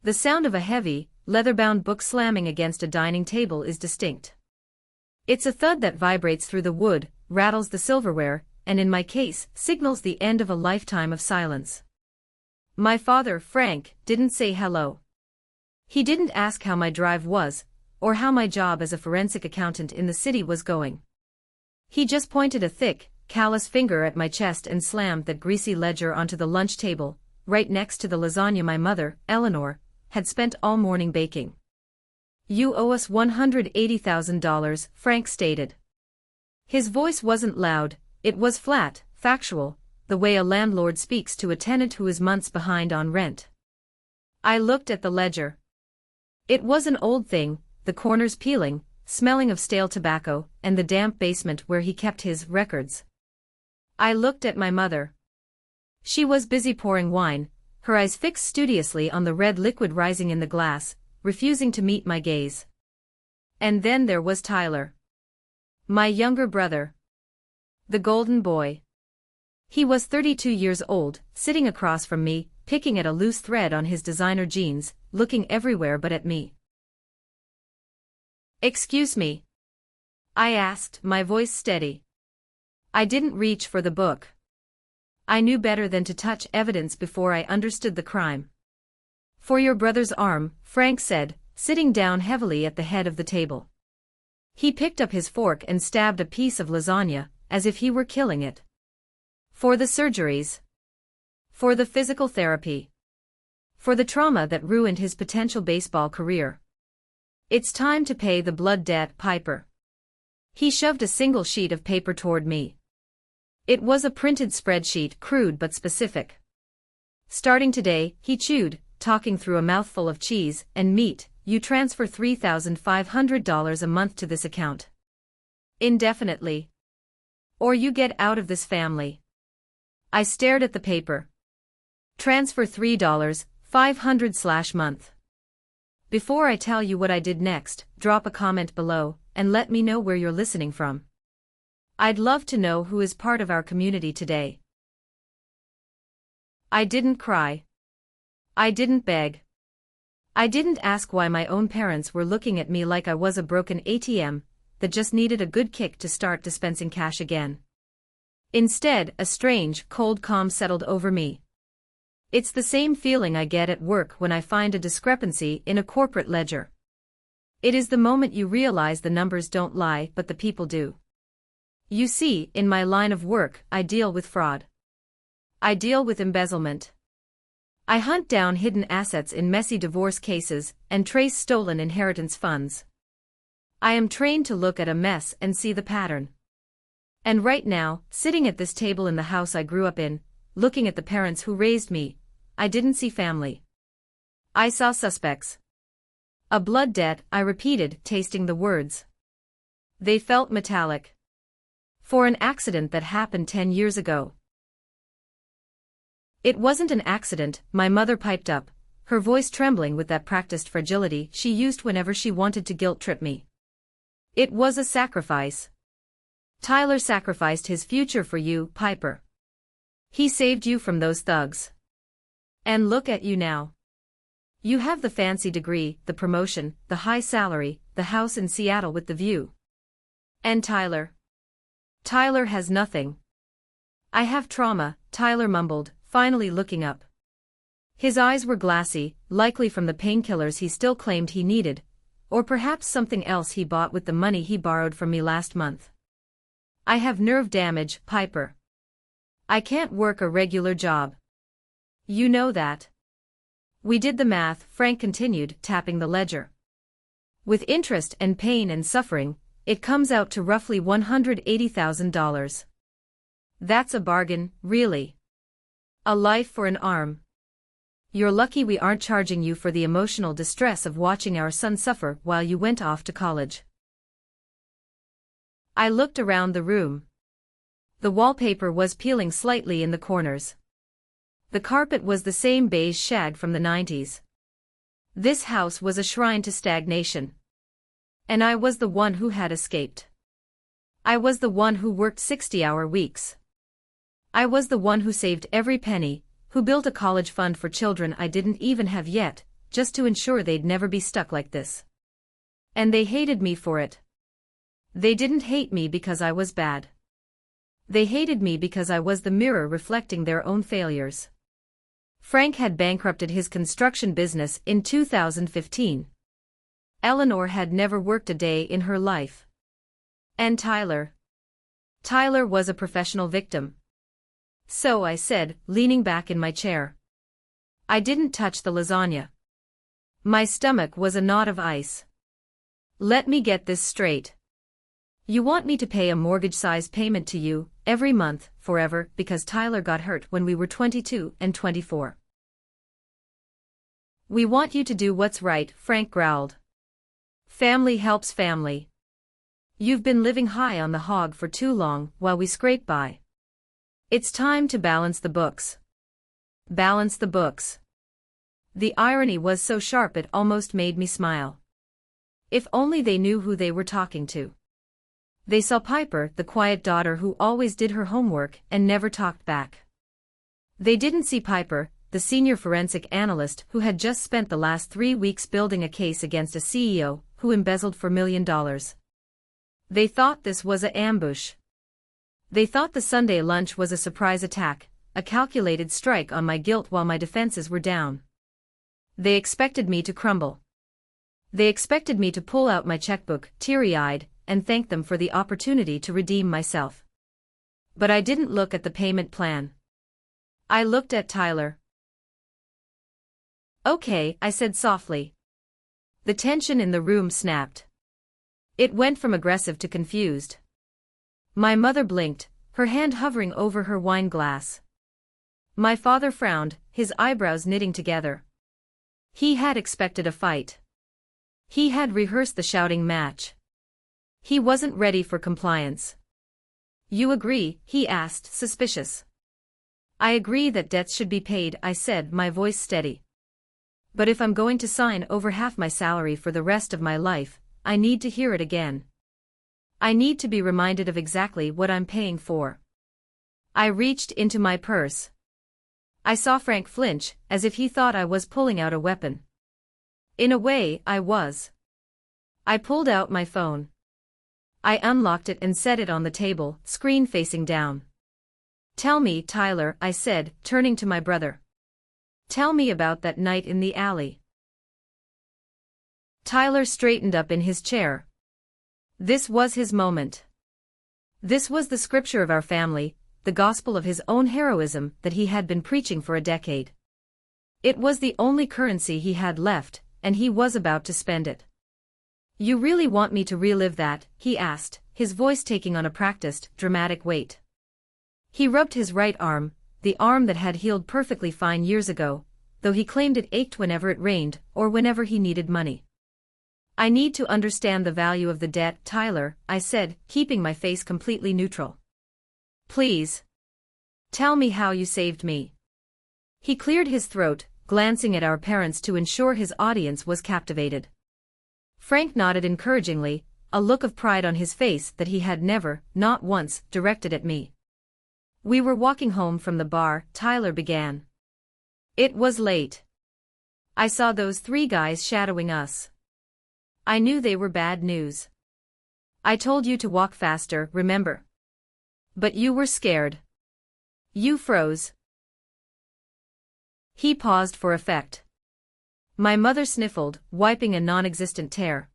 The sound of a heavy, leather-bound book slamming against a dining table is distinct. It's a thud that vibrates through the wood, rattles the silverware, and in my case, signals the end of a lifetime of silence. My father, Frank, didn't say hello. He didn't ask how my drive was, or how my job as a forensic accountant in the city was going. He just pointed a thick, callous finger at my chest and slammed that greasy ledger onto the lunch table, right next to the lasagna my mother, Eleanor, had spent all morning baking. "You owe us $180,000, Frank stated. His voice wasn't loud, it was flat, factual, the way a landlord speaks to a tenant who is months behind on rent. I looked at the ledger. It was an old thing, the corners peeling, smelling of stale tobacco, and the damp basement where he kept his records. I looked at my mother. She was busy pouring wine, her eyes fixed studiously on the red liquid rising in the glass, refusing to meet my gaze. And then there was Tyler. My younger brother. The golden boy. He was 32 years old, sitting across from me, picking at a loose thread on his designer jeans, looking everywhere but at me. "Excuse me?" I asked, my voice steady. I didn't reach for the book. I knew better than to touch evidence before I understood the crime. "For your brother's arm," Frank said, sitting down heavily at the head of the table. He picked up his fork and stabbed a piece of lasagna, as if he were killing it. "For the surgeries. For the physical therapy. For the trauma that ruined his potential baseball career. It's time to pay the blood debt, Piper." He shoved a single sheet of paper toward me. It was a printed spreadsheet, crude but specific. "Starting today," he chewed, talking through a mouthful of cheese and meat, "you transfer $3,500 a month to this account. Indefinitely. Or you get out of this family." I stared at the paper. "Transfer $3,500/month. Before I tell you what I did next, drop a comment below, and let me know where you're listening from. I'd love to know who is part of our community today." I didn't cry. I didn't beg. I didn't ask why my own parents were looking at me like I was a broken ATM that just needed a good kick to start dispensing cash again. Instead, a strange, cold calm settled over me. It's the same feeling I get at work when I find a discrepancy in a corporate ledger. It is the moment you realize the numbers don't lie but the people do. You see, in my line of work, I deal with fraud. I deal with embezzlement. I hunt down hidden assets in messy divorce cases and trace stolen inheritance funds. I am trained to look at a mess and see the pattern. And right now, sitting at this table in the house I grew up in, looking at the parents who raised me, I didn't see family. I saw suspects. "A blood debt," I repeated, tasting the words. They felt metallic. "For an accident that happened 10 years ago." "It wasn't an accident," my mother piped up, her voice trembling with that practiced fragility she used whenever she wanted to guilt-trip me. "It was a sacrifice. Tyler sacrificed his future for you, Piper. He saved you from those thugs. And look at you now. You have the fancy degree, the promotion, the high salary, the house in Seattle with the view. And Tyler? Tyler has nothing." "I have trauma," Tyler mumbled, finally looking up. His eyes were glassy, likely from the painkillers he still claimed he needed, or perhaps something else he bought with the money he borrowed from me last month. "I have nerve damage, Piper. I can't work a regular job. You know that." "We did the math," Frank continued, tapping the ledger. "With interest and pain and suffering, it comes out to roughly $180,000. That's a bargain, really. A life for an arm. You're lucky we aren't charging you for the emotional distress of watching our son suffer while you went off to college." I looked around the room. The wallpaper was peeling slightly in the corners. The carpet was the same beige shag from the 90s. This house was a shrine to stagnation. And I was the one who had escaped. I was the one who worked 60-hour weeks. I was the one who saved every penny, who built a college fund for children I didn't even have yet, just to ensure they'd never be stuck like this. And they hated me for it. They didn't hate me because I was bad. They hated me because I was the mirror reflecting their own failures. Frank had bankrupted his construction business in 2015. Eleanor had never worked a day in her life. And Tyler? Tyler was a professional victim. So I said, leaning back in my chair. I didn't touch the lasagna. My stomach was a knot of ice. Let me get this straight. You want me to pay a mortgage-size payment to you, every month, forever, because Tyler got hurt when we were 22 and 24. We want you to do what's right, Frank growled. Family helps family. You've been living high on the hog for too long while we scrape by. It's time to balance the books. Balance the books. The irony was so sharp it almost made me smile. If only they knew who they were talking to. They saw Piper, the quiet daughter who always did her homework and never talked back. They didn't see Piper, the senior forensic analyst who had just spent the last 3 weeks building a case against a CEO who embezzled $4 million. They thought this was an ambush. They thought the Sunday lunch was a surprise attack, a calculated strike on my guilt while my defenses were down. They expected me to crumble. They expected me to pull out my checkbook, teary-eyed, and thank them for the opportunity to redeem myself. But I didn't look at the payment plan. I looked at Tyler. Okay, I said softly. The tension in the room snapped. It went from aggressive to confused. My mother blinked, her hand hovering over her wine glass. My father frowned, his eyebrows knitting together. He had expected a fight. He had rehearsed the shouting match. He wasn't ready for compliance. You agree? He asked, suspicious. I agree that debts should be paid, I said, my voice steady. But if I'm going to sign over half my salary for the rest of my life, I need to hear it again. I need to be reminded of exactly what I'm paying for. I reached into my purse. I saw Frank flinch, as if he thought I was pulling out a weapon. In a way, I was. I pulled out my phone. I unlocked it and set it on the table, screen facing down. Tell me, Tyler, I said, turning to my brother. Tell me about that night in the alley. Tyler straightened up in his chair. This was his moment. This was the scripture of our family, the gospel of his own heroism that he had been preaching for a decade. It was the only currency he had left, and he was about to spend it. You really want me to relive that? He asked, his voice taking on a practiced, dramatic weight. He rubbed his right arm, the arm that had healed perfectly fine years ago, though he claimed it ached whenever it rained or whenever he needed money. I need to understand the value of the debt, Tyler, I said, keeping my face completely neutral. Please. Tell me how you saved me. He cleared his throat, glancing at our parents to ensure his audience was captivated. Frank nodded encouragingly, a look of pride on his face that he had never, not once, directed at me. We were walking home from the bar, Tyler began. It was late. I saw those 3 guys shadowing us. I knew they were bad news. I told you to walk faster, remember? But you were scared. You froze. He paused for effect. My mother sniffled, wiping a non-existent tear.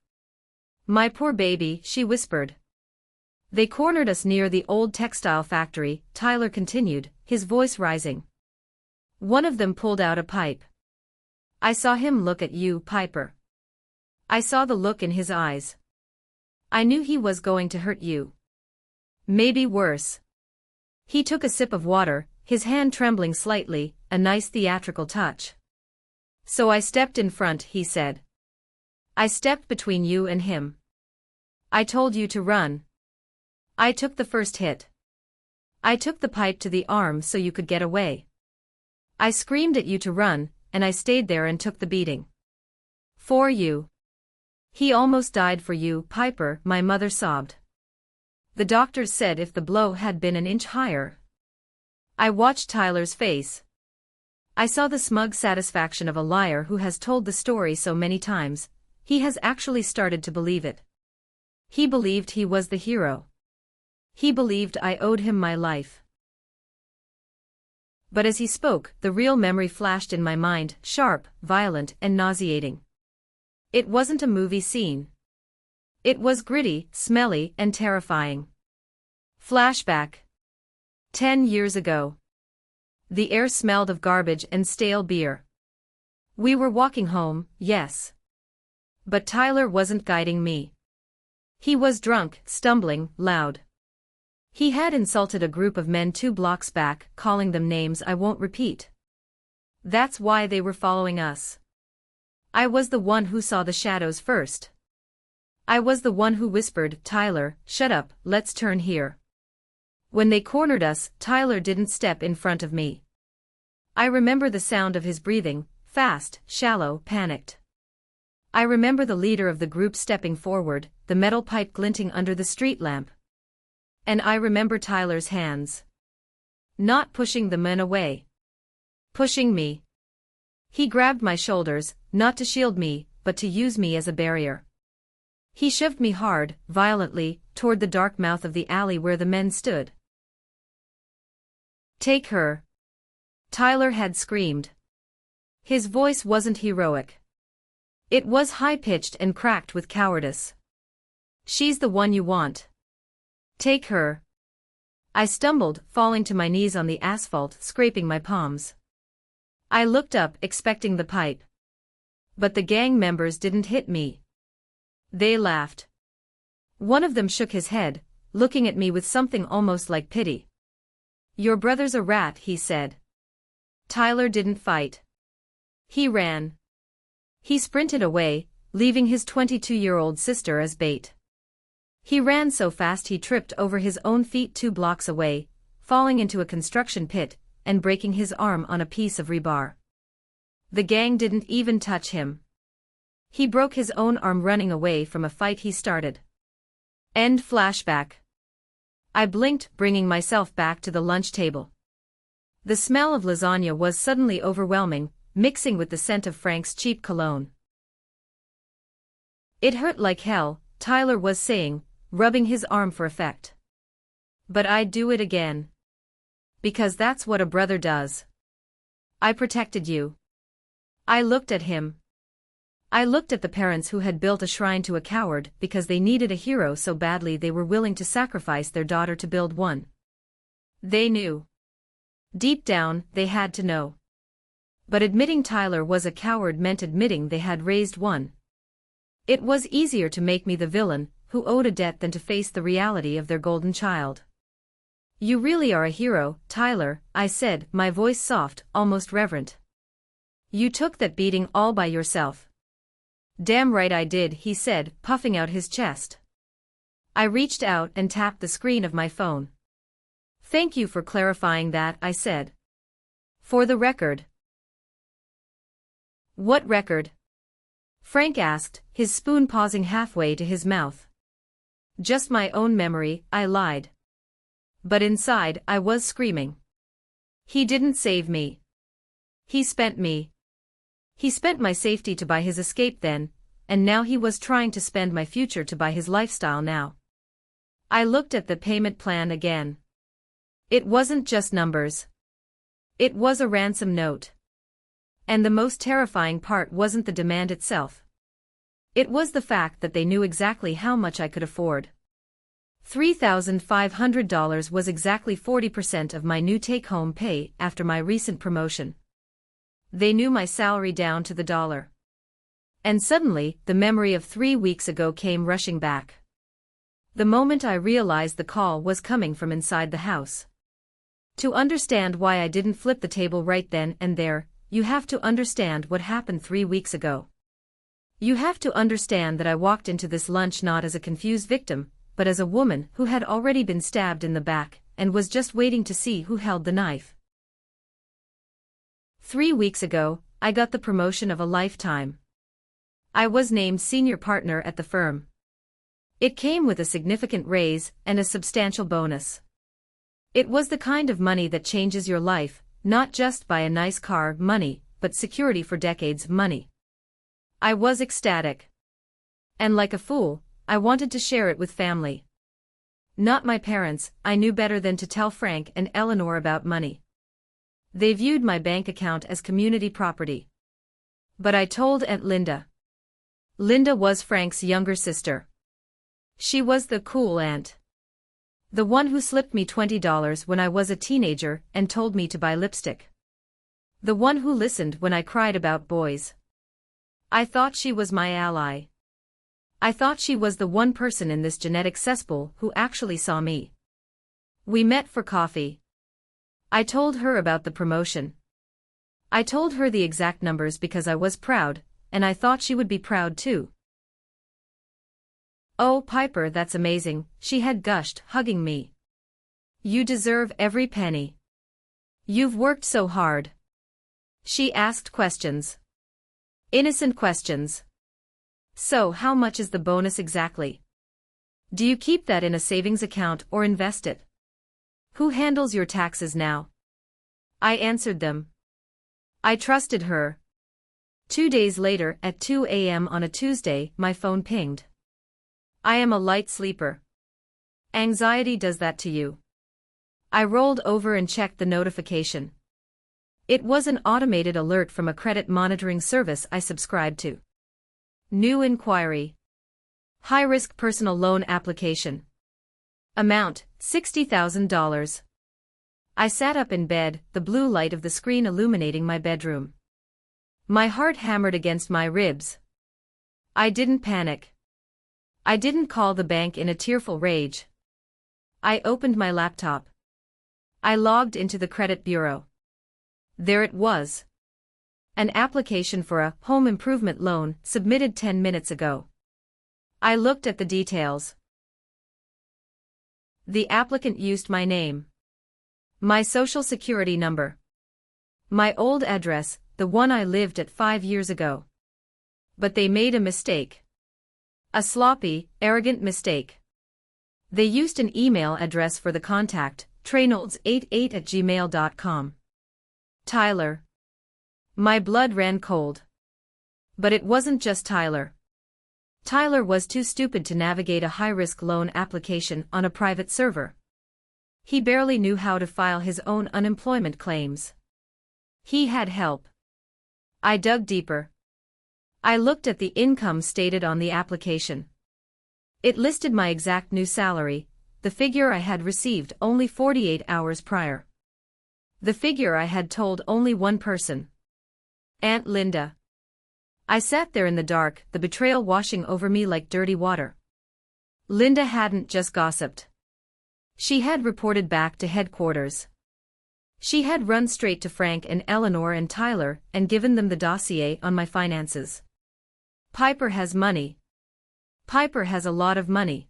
My poor baby, she whispered. They cornered us near the old textile factory, Tyler continued, his voice rising. One of them pulled out a pipe. I saw him look at you, Piper. I saw the look in his eyes. I knew he was going to hurt you. Maybe worse. He took a sip of water, his hand trembling slightly, a nice theatrical touch. So I stepped in front, he said. I stepped between you and him. I told you to run. I took the first hit. I took the pipe to the arm so you could get away. I screamed at you to run, and I stayed there and took the beating. For you. He almost died for you, Piper, my mother sobbed. The doctors said if the blow had been an inch higher. I watched Tyler's face. I saw the smug satisfaction of a liar who has told the story so many times, he has actually started to believe it. He believed he was the hero. He believed I owed him my life. But as he spoke, the real memory flashed in my mind, sharp, violent, and nauseating. It wasn't a movie scene. It was gritty, smelly, and terrifying. Flashback. 10 years ago. The air smelled of garbage and stale beer. We were walking home, yes. But Tyler wasn't guiding me. He was drunk, stumbling, loud. He had insulted a group of men 2 blocks back, calling them names I won't repeat. That's why they were following us. I was the one who saw the shadows first. I was the one who whispered, "Tyler, shut up, let's turn here." When they cornered us, Tyler didn't step in front of me. I remember the sound of his breathing, fast, shallow, panicked. I remember the leader of the group stepping forward, the metal pipe glinting under the street lamp. And I remember Tyler's hands. Not pushing the men away. Pushing me. He grabbed my shoulders, not to shield me, but to use me as a barrier. He shoved me hard, violently, toward the dark mouth of the alley where the men stood. "Take her," Tyler had screamed. His voice wasn't heroic. It was high-pitched and cracked with cowardice. "She's the one you want. Take her." I stumbled, falling to my knees on the asphalt, scraping my palms. I looked up, expecting the pipe. But the gang members didn't hit me. They laughed. One of them shook his head, looking at me with something almost like pity. "Your brother's a rat," he said. Tyler didn't fight. He ran. He sprinted away, leaving his 22-year-old sister as bait. He ran so fast he tripped over his own feet 2 blocks away, falling into a construction pit, and breaking his arm on a piece of rebar. The gang didn't even touch him. He broke his own arm running away from a fight he started. End flashback. I blinked, bringing myself back to the lunch table. The smell of lasagna was suddenly overwhelming, mixing with the scent of Frank's cheap cologne. "It hurt like hell," Tyler was saying, rubbing his arm for effect. "But I'd do it again. Because that's what a brother does. I protected you." I looked at him. I looked at the parents who had built a shrine to a coward because they needed a hero so badly they were willing to sacrifice their daughter to build one. They knew. Deep down, they had to know. But admitting Tyler was a coward meant admitting they had raised one. It was easier to make me the villain, who owed a debt, than to face the reality of their golden child. "You really are a hero, Tyler," I said, my voice soft, almost reverent. "You took that beating all by yourself." "Damn right I did," he said, puffing out his chest. I reached out and tapped the screen of my phone. "Thank you for clarifying that," I said. "For the record." "What record?" Frank asked, his spoon pausing halfway to his mouth. "Just my own memory," I lied. But inside, I was screaming. He didn't save me. He spent me. He spent my safety to buy his escape then, and now he was trying to spend my future to buy his lifestyle now. I looked at the payment plan again. It wasn't just numbers. It was a ransom note. And the most terrifying part wasn't the demand itself. It was the fact that they knew exactly how much I could afford. $3,500 was exactly 40% of my new take-home pay after my recent promotion. They knew my salary down to the dollar. And suddenly, the memory of 3 weeks ago came rushing back. The moment I realized the call was coming from inside the house. To understand why I didn't flip the table right then and there, you have to understand what happened 3 weeks ago. You have to understand that I walked into this lunch not as a confused victim, but as a woman who had already been stabbed in the back, and was just waiting to see who held the knife. 3 weeks ago, I got the promotion of a lifetime. I was named senior partner at the firm. It came with a significant raise and a substantial bonus. It was the kind of money that changes your life, Not just buy a nice car, money, but security for decades, money. I was ecstatic. And like a fool, I wanted to share it with family. Not my parents. I knew better than to tell Frank and Eleanor about money. They viewed my bank account as community property. But I told Aunt Linda. Linda was Frank's younger sister. She was the cool aunt. The one who slipped me $20 when I was a teenager and told me to buy lipstick. The one who listened when I cried about boys. I thought she was my ally. I thought she was the one person in this genetic cesspool who actually saw me. We met for coffee. I told her about the promotion. I told her the exact numbers because I was proud, and I thought she would be proud too. "Oh, Piper, that's amazing," she had gushed, hugging me. "You deserve every penny. You've worked so hard." She asked questions. Innocent questions. "So how much is the bonus exactly? Do you keep that in a savings account or invest it? Who handles your taxes now?" I answered them. I trusted her. 2 days later, at 2 a.m. on a Tuesday, my phone pinged. I am a light sleeper. Anxiety does that to you. I rolled over and checked the notification. It was an automated alert from a credit monitoring service I subscribed to. New inquiry. High-risk personal loan application. Amount, $60,000. I sat up in bed, the blue light of the screen illuminating my bedroom. My heart hammered against my ribs. I didn't panic. I didn't call the bank in a tearful rage. I opened my laptop. I logged into the credit bureau. There it was. An application for a home improvement loan submitted 10 minutes ago. I looked at the details. The applicant used my name, my social security number, my old address, the one I lived at 5 years ago. But they made a mistake. A sloppy, arrogant mistake. They used an email address for the contact, trainolds88@gmail.com. Tyler. My blood ran cold. But it wasn't just Tyler. Tyler was too stupid to navigate a high-risk loan application on a private server. He barely knew how to file his own unemployment claims. He had help. I dug deeper. I looked at the income stated on the application. It listed my exact new salary, the figure I had received only 48 hours prior. The figure I had told only one person. Aunt Linda. I sat there in the dark, the betrayal washing over me like dirty water. Linda hadn't just gossiped. She had reported back to headquarters. She had run straight to Frank and Eleanor and Tyler and given them the dossier on my finances. Piper has money. Piper has a lot of money.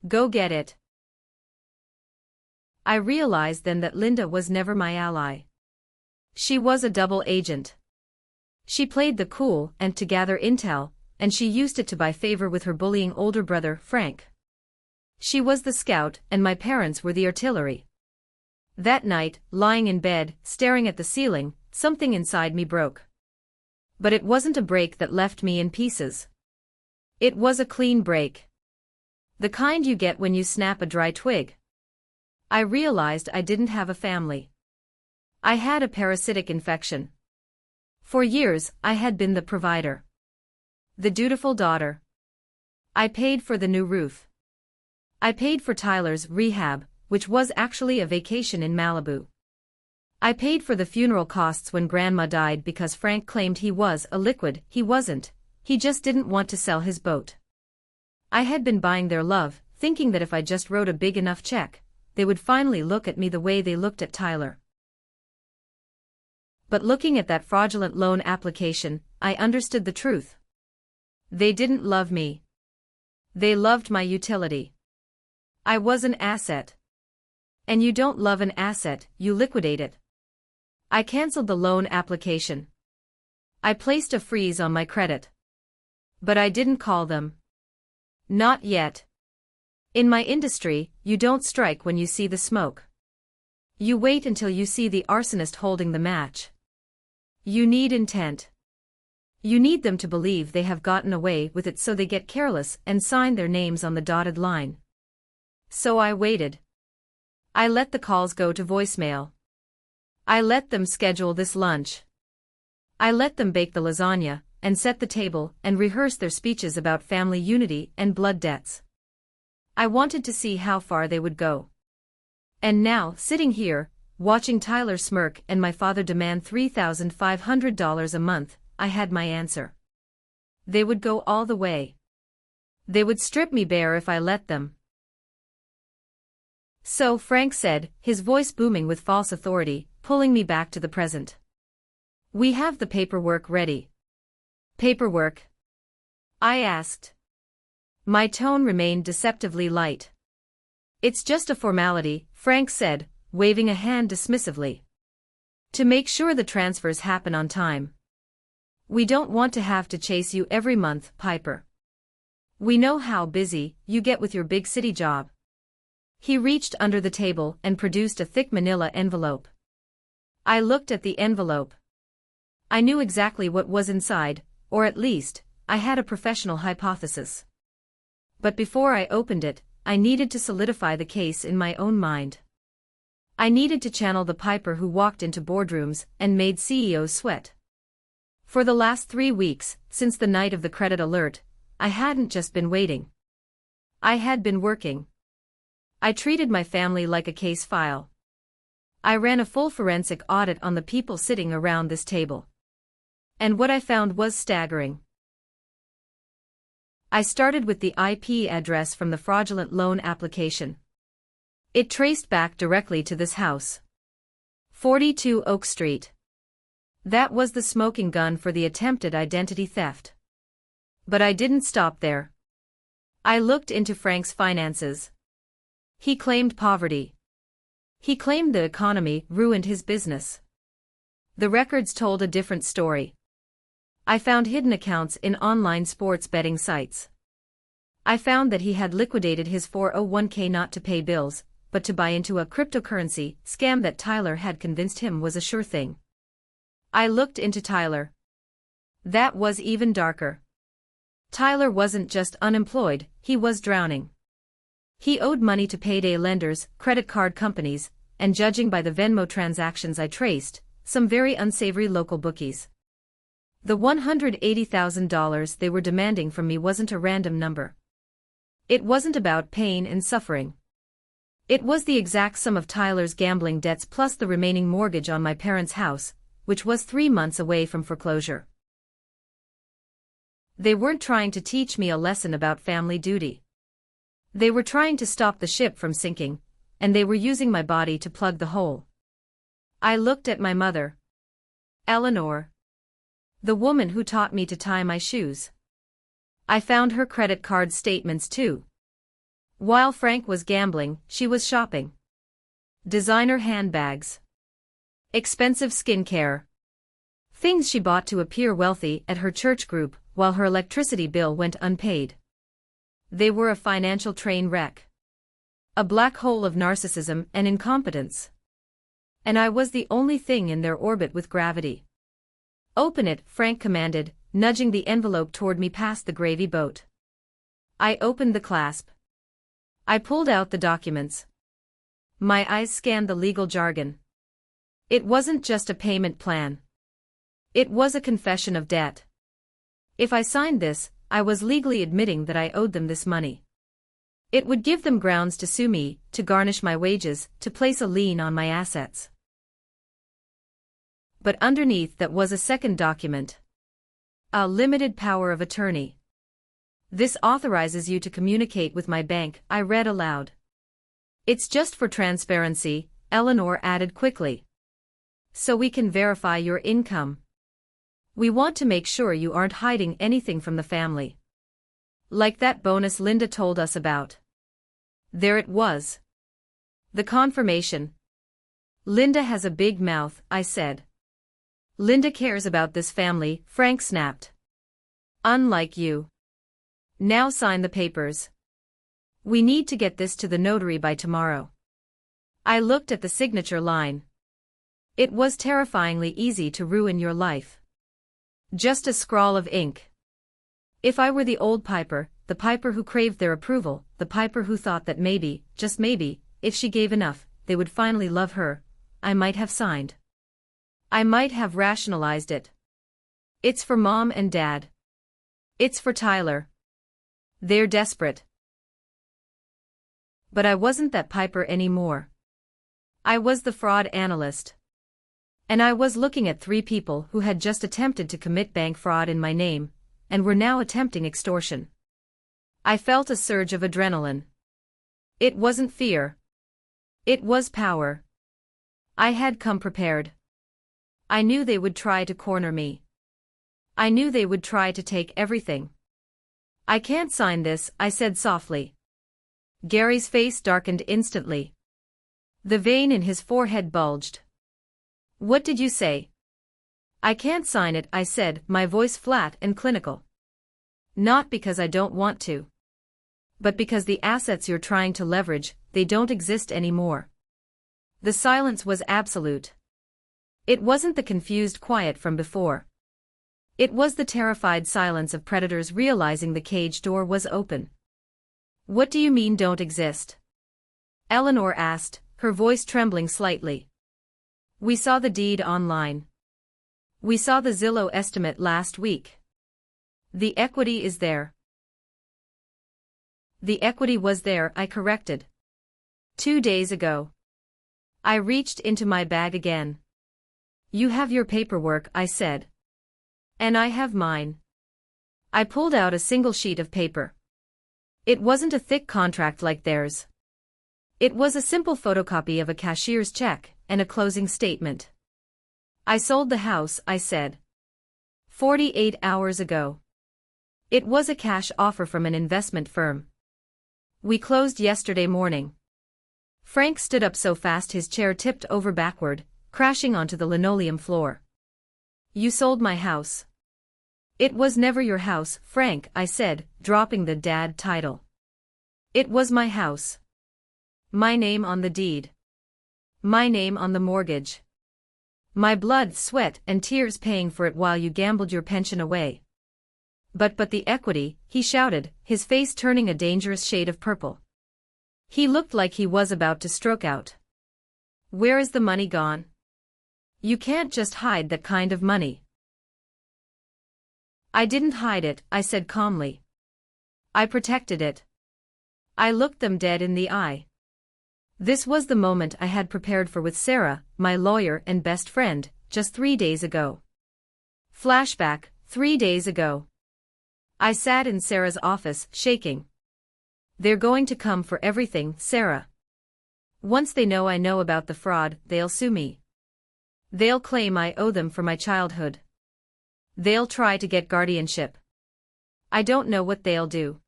Go get it. I realized then that Linda was never my ally. She was a double agent. She played the cool and to gather intel, and she used it to buy favor with her bullying older brother, Frank. She was the scout, and my parents were the artillery. That night, lying in bed, staring at the ceiling, something inside me broke. But it wasn't a break that left me in pieces. It was a clean break. The kind you get when you snap a dry twig. I realized I didn't have a family. I had a parasitic infection. For years, I had been the provider. The dutiful daughter. I paid for the new roof. I paid for Tyler's rehab, which was actually a vacation in Malibu. I paid for the funeral costs when Grandma died because Frank claimed he was a liquid. He wasn't, he just didn't want to sell his boat. I had been buying their love, thinking that if I just wrote a big enough check, they would finally look at me the way they looked at Tyler. But looking at that fraudulent loan application, I understood the truth. They didn't love me. They loved my utility. I was an asset. And you don't love an asset, you liquidate it. I canceled the loan application. I placed a freeze on my credit. But I didn't call them. Not yet. In my industry, you don't strike when you see the smoke. You wait until you see the arsonist holding the match. You need intent. You need them to believe they have gotten away with it, so they get careless and sign their names on the dotted line. So I waited. I let the calls go to voicemail. I let them schedule this lunch. I let them bake the lasagna, and set the table, and rehearse their speeches about family unity and blood debts. I wanted to see how far they would go. And now, sitting here, watching Tyler smirk and my father demand $3,500 a month, I had my answer. They would go all the way. They would strip me bare if I let them. So Frank said, his voice booming with false authority, pulling me back to the present. We have the paperwork ready. Paperwork? I asked. My tone remained deceptively light. It's just a formality, Frank said, waving a hand dismissively. To make sure the transfers happen on time. We don't want to have to chase you every month, Piper. We know how busy you get with your big city job. He reached under the table and produced a thick manila envelope. I looked at the envelope. I knew exactly what was inside, or at least, I had a professional hypothesis. But before I opened it, I needed to solidify the case in my own mind. I needed to channel the Piper who walked into boardrooms and made CEOs sweat. For the last 3 weeks, since the night of the credit alert, I hadn't just been waiting. I had been working. I treated my family like a case file. I ran a full forensic audit on the people sitting around this table. And what I found was staggering. I started with the IP address from the fraudulent loan application. It traced back directly to this house. 42 Oak Street. That was the smoking gun for the attempted identity theft. But I didn't stop there. I looked into Frank's finances. He claimed poverty. He claimed the economy ruined his business. The records told a different story. I found hidden accounts in online sports betting sites. I found that he had liquidated his 401k not to pay bills, but to buy into a cryptocurrency scam that Tyler had convinced him was a sure thing. I looked into Tyler. That was even darker. Tyler wasn't just unemployed, he was drowning. He owed money to payday lenders, credit card companies, and judging by the Venmo transactions I traced, some very unsavory local bookies. The $180,000 they were demanding from me wasn't a random number. It wasn't about pain and suffering. It was the exact sum of Tyler's gambling debts plus the remaining mortgage on my parents' house, which was 3 months away from foreclosure. They weren't trying to teach me a lesson about family duty. They were trying to stop the ship from sinking, and they were using my body to plug the hole. I looked at my mother. Eleanor. The woman who taught me to tie my shoes. I found her credit card statements too. While Frank was gambling, she was shopping. Designer handbags. Expensive skincare. Things she bought to appear wealthy at her church group, while her electricity bill went unpaid. They were a financial train wreck. A black hole of narcissism and incompetence. And I was the only thing in their orbit with gravity. Open it, Frank commanded, nudging the envelope toward me past the gravy boat. I opened the clasp. I pulled out the documents. My eyes scanned the legal jargon. It wasn't just a payment plan. It was a confession of debt. If I signed this, I was legally admitting that I owed them this money. It would give them grounds to sue me, to garnish my wages, to place a lien on my assets. But underneath that was a second document. A limited power of attorney. This authorizes you to communicate with my bank, I read aloud. It's just for transparency, Eleanor added quickly. So we can verify your income. We want to make sure you aren't hiding anything from the family. Like that bonus Linda told us about. There it was. The confirmation. Linda has a big mouth, I said. Linda cares about this family, Frank snapped. Unlike you. Now sign the papers. We need to get this to the notary by tomorrow. I looked at the signature line. It was terrifyingly easy to ruin your life. Just a scrawl of ink. If I were the old Piper, the Piper who craved their approval, the Piper who thought that maybe, just maybe, if she gave enough, they would finally love her, I might have signed. I might have rationalized it. It's for Mom and Dad. It's for Tyler. They're desperate. But I wasn't that Piper anymore. I was the fraud analyst. And I was looking at 3 people who had just attempted to commit bank fraud in my name, and were now attempting extortion. I felt a surge of adrenaline. It wasn't fear. It was power. I had come prepared. I knew they would try to corner me. I knew they would try to take everything. I can't sign this, I said softly. Gary's face darkened instantly. The vein in his forehead bulged. What did you say? I can't sign it, I said, my voice flat and clinical. Not because I don't want to. But because the assets you're trying to leverage, they don't exist anymore. The silence was absolute. It wasn't the confused quiet from before. It was the terrified silence of predators realizing the cage door was open. What do you mean don't exist? Eleanor asked, her voice trembling slightly. We saw the deed online. We saw the Zillow estimate last week. The equity is there. The equity was there, I corrected. 2 days ago. I reached into my bag again. You have your paperwork, I said. And I have mine. I pulled out a single sheet of paper. It wasn't a thick contract like theirs. It was a simple photocopy of a cashier's check and a closing statement. I sold the house, I said. 48 hours ago. It was a cash offer from an investment firm. We closed yesterday morning. Frank stood up so fast his chair tipped over backward, crashing onto the linoleum floor. You sold my house. It was never your house, Frank, I said, dropping the dad title. It was my house. My name on the deed. My name on the mortgage. My blood, sweat, and tears paying for it while you gambled your pension away. But the equity, he shouted, his face turning a dangerous shade of purple. He looked like he was about to stroke out. Where is the money gone? You can't just hide that kind of money. I didn't hide it, I said calmly. I protected it. I looked them dead in the eye. This was the moment I had prepared for with Sarah, my lawyer and best friend, just 3 days ago. Flashback, 3 days ago. I sat in Sarah's office, shaking. They're going to come for everything, Sarah. Once they know I know about the fraud, they'll sue me. They'll claim I owe them for my childhood. They'll try to get guardianship. I don't know what they'll do.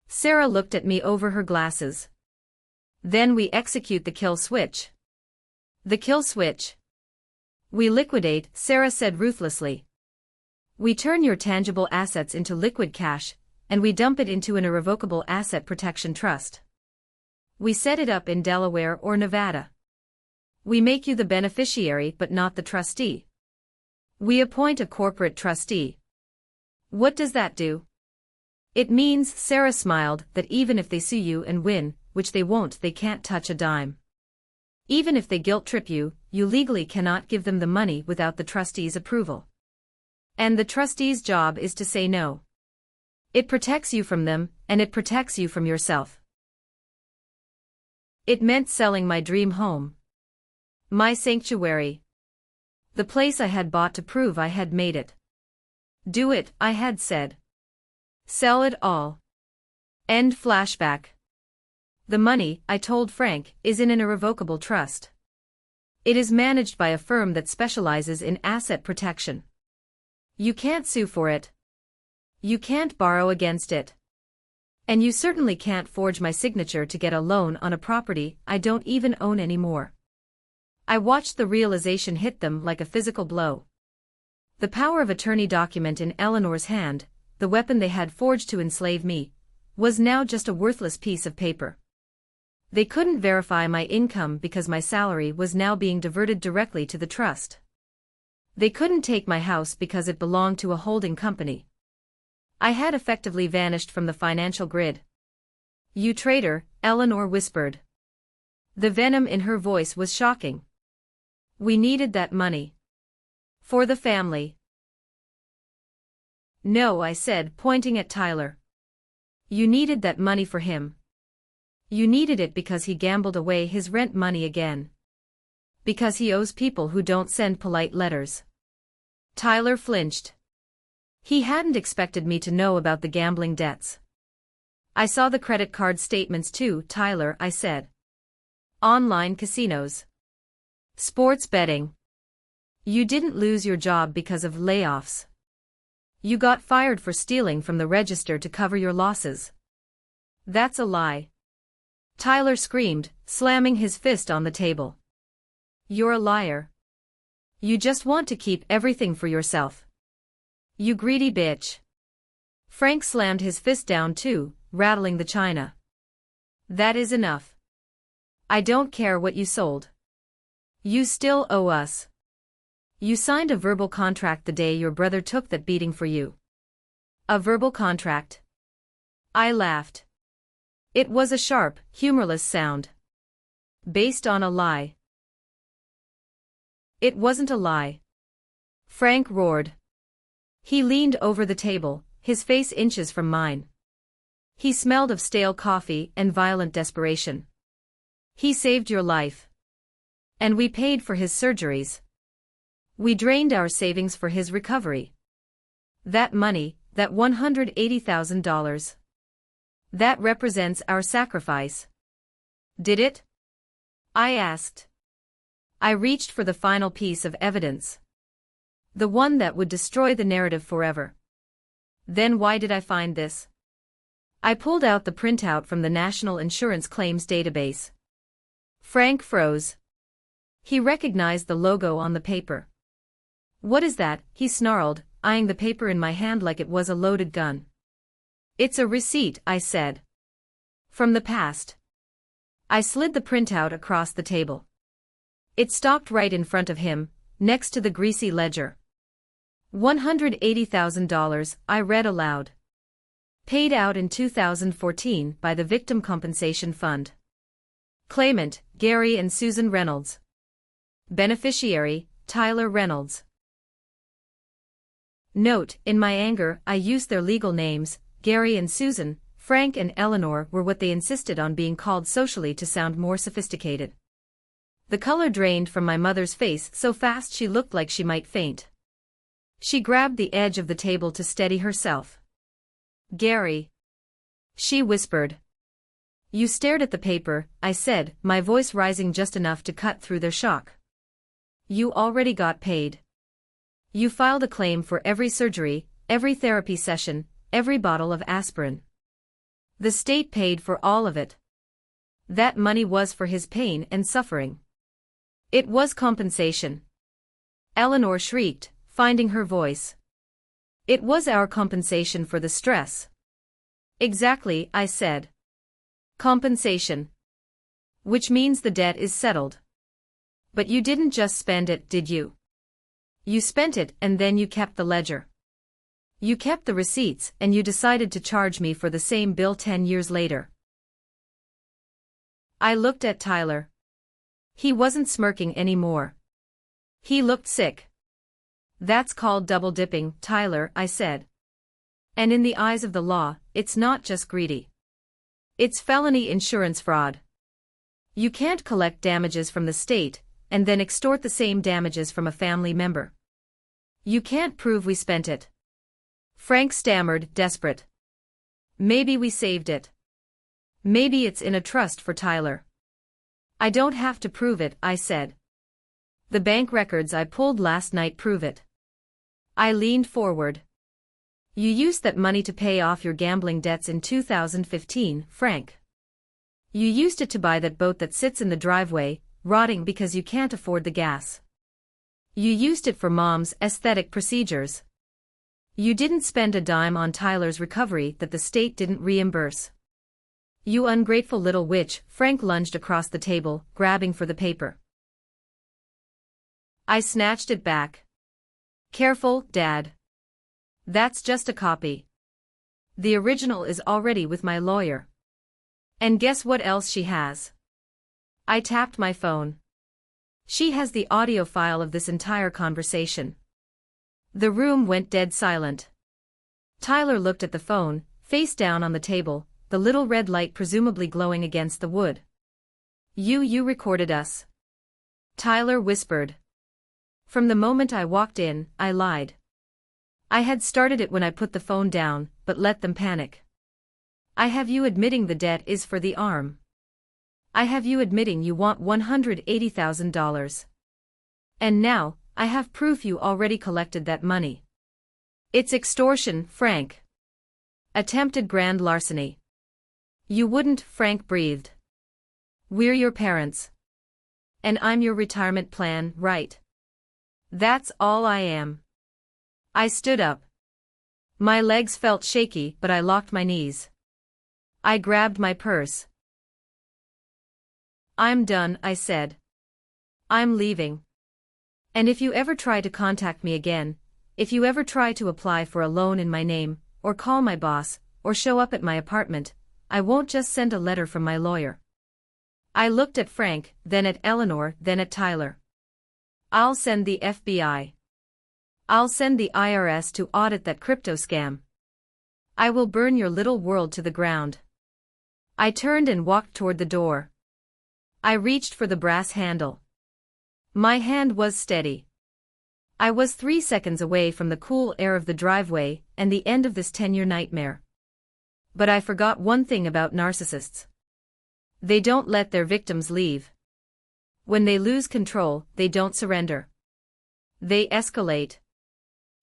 Sarah looked at me over her glasses. Then we execute the kill switch. The kill switch. We liquidate, Sarah said ruthlessly. We turn your tangible assets into liquid cash, and we dump it into an irrevocable asset protection trust. We set it up in Delaware or Nevada. We make you the beneficiary but not the trustee. We appoint a corporate trustee. What does that do? It means, Sarah smiled, that even if they sue you and win, which they won't, they can't touch a dime. Even if they guilt trip you, you legally cannot give them the money without the trustee's approval. And the trustee's job is to say no. It protects you from them, and it protects you from yourself. It meant selling my dream home. My sanctuary. The place I had bought to prove I had made it. Do it, I had said. Sell it all. End flashback. The money, I told Frank, is in an irrevocable trust. It is managed by a firm that specializes in asset protection. You can't sue for it. You can't borrow against it. And you certainly can't forge my signature to get a loan on a property I don't even own anymore. I watched the realization hit them like a physical blow. The power of attorney document in Eleanor's hand, the weapon they had forged to enslave me, was now just a worthless piece of paper. They couldn't verify my income because my salary was now being diverted directly to the trust. They couldn't take my house because it belonged to a holding company. I had effectively vanished from the financial grid. "You traitor," Eleanor whispered. The venom in her voice was shocking. "We needed that money. For the family." "No," I said, pointing at Tyler. "You needed that money for him. You needed it because he gambled away his rent money again. Because he owes people who don't send polite letters." Tyler flinched. He hadn't expected me to know about the gambling debts. "I saw the credit card statements too, Tyler," I said. "Online casinos. Sports betting. You didn't lose your job because of layoffs. You got fired for stealing from the register to cover your losses." "That's a lie," Tyler screamed, slamming his fist on the table. "You're a liar. You just want to keep everything for yourself. You greedy bitch." Frank slammed his fist down too, rattling the china. "That is enough. I don't care what you sold. You still owe us. You signed a verbal contract the day your brother took that beating for you." "A verbal contract?" I laughed. It was a sharp, humorless sound. "Based on a lie." "It wasn't a lie," Frank roared. He leaned over the table, his face inches from mine. He smelled of stale coffee and violent desperation. "He saved your life. And we paid for his surgeries. We drained our savings for his recovery. That money, that $180,000. That represents our sacrifice." "Did it?" I asked. I reached for the final piece of evidence. The one that would destroy the narrative forever. "Then why did I find this?" I pulled out the printout from the National Insurance Claims database. Frank froze. He recognized the logo on the paper. "What is that?" he snarled, eyeing the paper in my hand like it was a loaded gun. "It's a receipt," I said. "From the past." I slid the printout across the table. It stopped right in front of him, next to the greasy ledger. $180,000, I read aloud. Paid out in 2014 by the Victim Compensation Fund. Claimant, Gary and Susan Reynolds. Beneficiary, Tyler Reynolds. Note, in my anger, I used their legal names. Gary and Susan, Frank and Eleanor were what they insisted on being called socially to sound more sophisticated. The color drained from my mother's face so fast she looked like she might faint. She grabbed the edge of the table to steady herself. "Gary," she whispered. "You stared at the paper," I said, my voice rising just enough to cut through their shock. "You already got paid. You filed a claim for every surgery, every therapy session, every bottle of aspirin. The state paid for all of it. That money was for his pain and suffering. It was compensation." Eleanor shrieked, finding her voice. "It was our compensation for the stress." "Exactly," I said. "Compensation. Which means the debt is settled. But you didn't just spend it, did you? You spent it and then you kept the ledger. You kept the receipts and you decided to charge me for the same bill 10 years later." I looked at Tyler. He wasn't smirking anymore. He looked sick. "That's called double-dipping, Tyler," I said. "And in the eyes of the law, it's not just greedy. It's felony insurance fraud. You can't collect damages from the state, and then extort the same damages from a family member. You can't prove we spent it." Frank stammered, desperate. "Maybe we saved it. Maybe it's in a trust for Tyler." "I don't have to prove it," I said. "The bank records I pulled last night prove it." I leaned forward. "You used that money to pay off your gambling debts in 2015, Frank. You used it to buy that boat that sits in the driveway, rotting because you can't afford the gas. You used it for Mom's aesthetic procedures. You didn't spend a dime on Tyler's recovery that the state didn't reimburse. You ungrateful little witch, Frank lunged across the table, grabbing for the paper. I snatched it back. Careful, Dad. That's just a copy. The original is already with my lawyer. And guess what else she has? I tapped my phone. She has the audio file of this entire conversation. The room went dead silent. Tyler looked at the phone, face down on the table, the little red light presumably glowing against the wood. You recorded us. Tyler whispered. From the moment I walked in, I lied. I had started it when I put the phone down, but let them panic. I have you admitting the debt is for the arm. I have you admitting you want $180,000. And now, I have proof you already collected that money. It's extortion, Frank. Attempted grand larceny. You wouldn't, Frank breathed. We're your parents. And I'm your retirement plan, right? That's all I am. I stood up. My legs felt shaky, but I locked my knees. I grabbed my purse. I'm done, I said. I'm leaving. And if you ever try to contact me again, if you ever try to apply for a loan in my name, or call my boss, or show up at my apartment, I won't just send a letter from my lawyer. I looked at Frank, then at Eleanor, then at Tyler. I'll send the FBI. I'll send the IRS to audit that crypto scam. I will burn your little world to the ground. I turned and walked toward the door. I reached for the brass handle. My hand was steady. I was 3 seconds away from the cool air of the driveway and the end of this 10-year nightmare. But I forgot one thing about narcissists. They don't let their victims leave. When they lose control, they don't surrender. They escalate.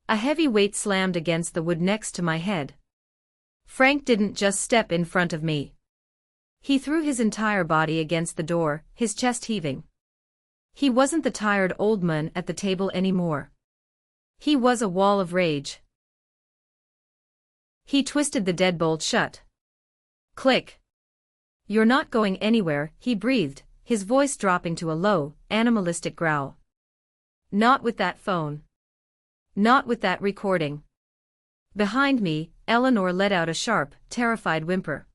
A heavy weight slammed against the wood next to my head. Frank didn't just step in front of me. He threw his entire body against the door, his chest heaving. He wasn't the tired old man at the table anymore. He was a wall of rage. He twisted the deadbolt shut. Click. You're not going anywhere, he breathed, his voice dropping to a low, animalistic growl. Not with that phone. Not with that recording. Behind me, Eleanor let out a sharp, terrified whimper.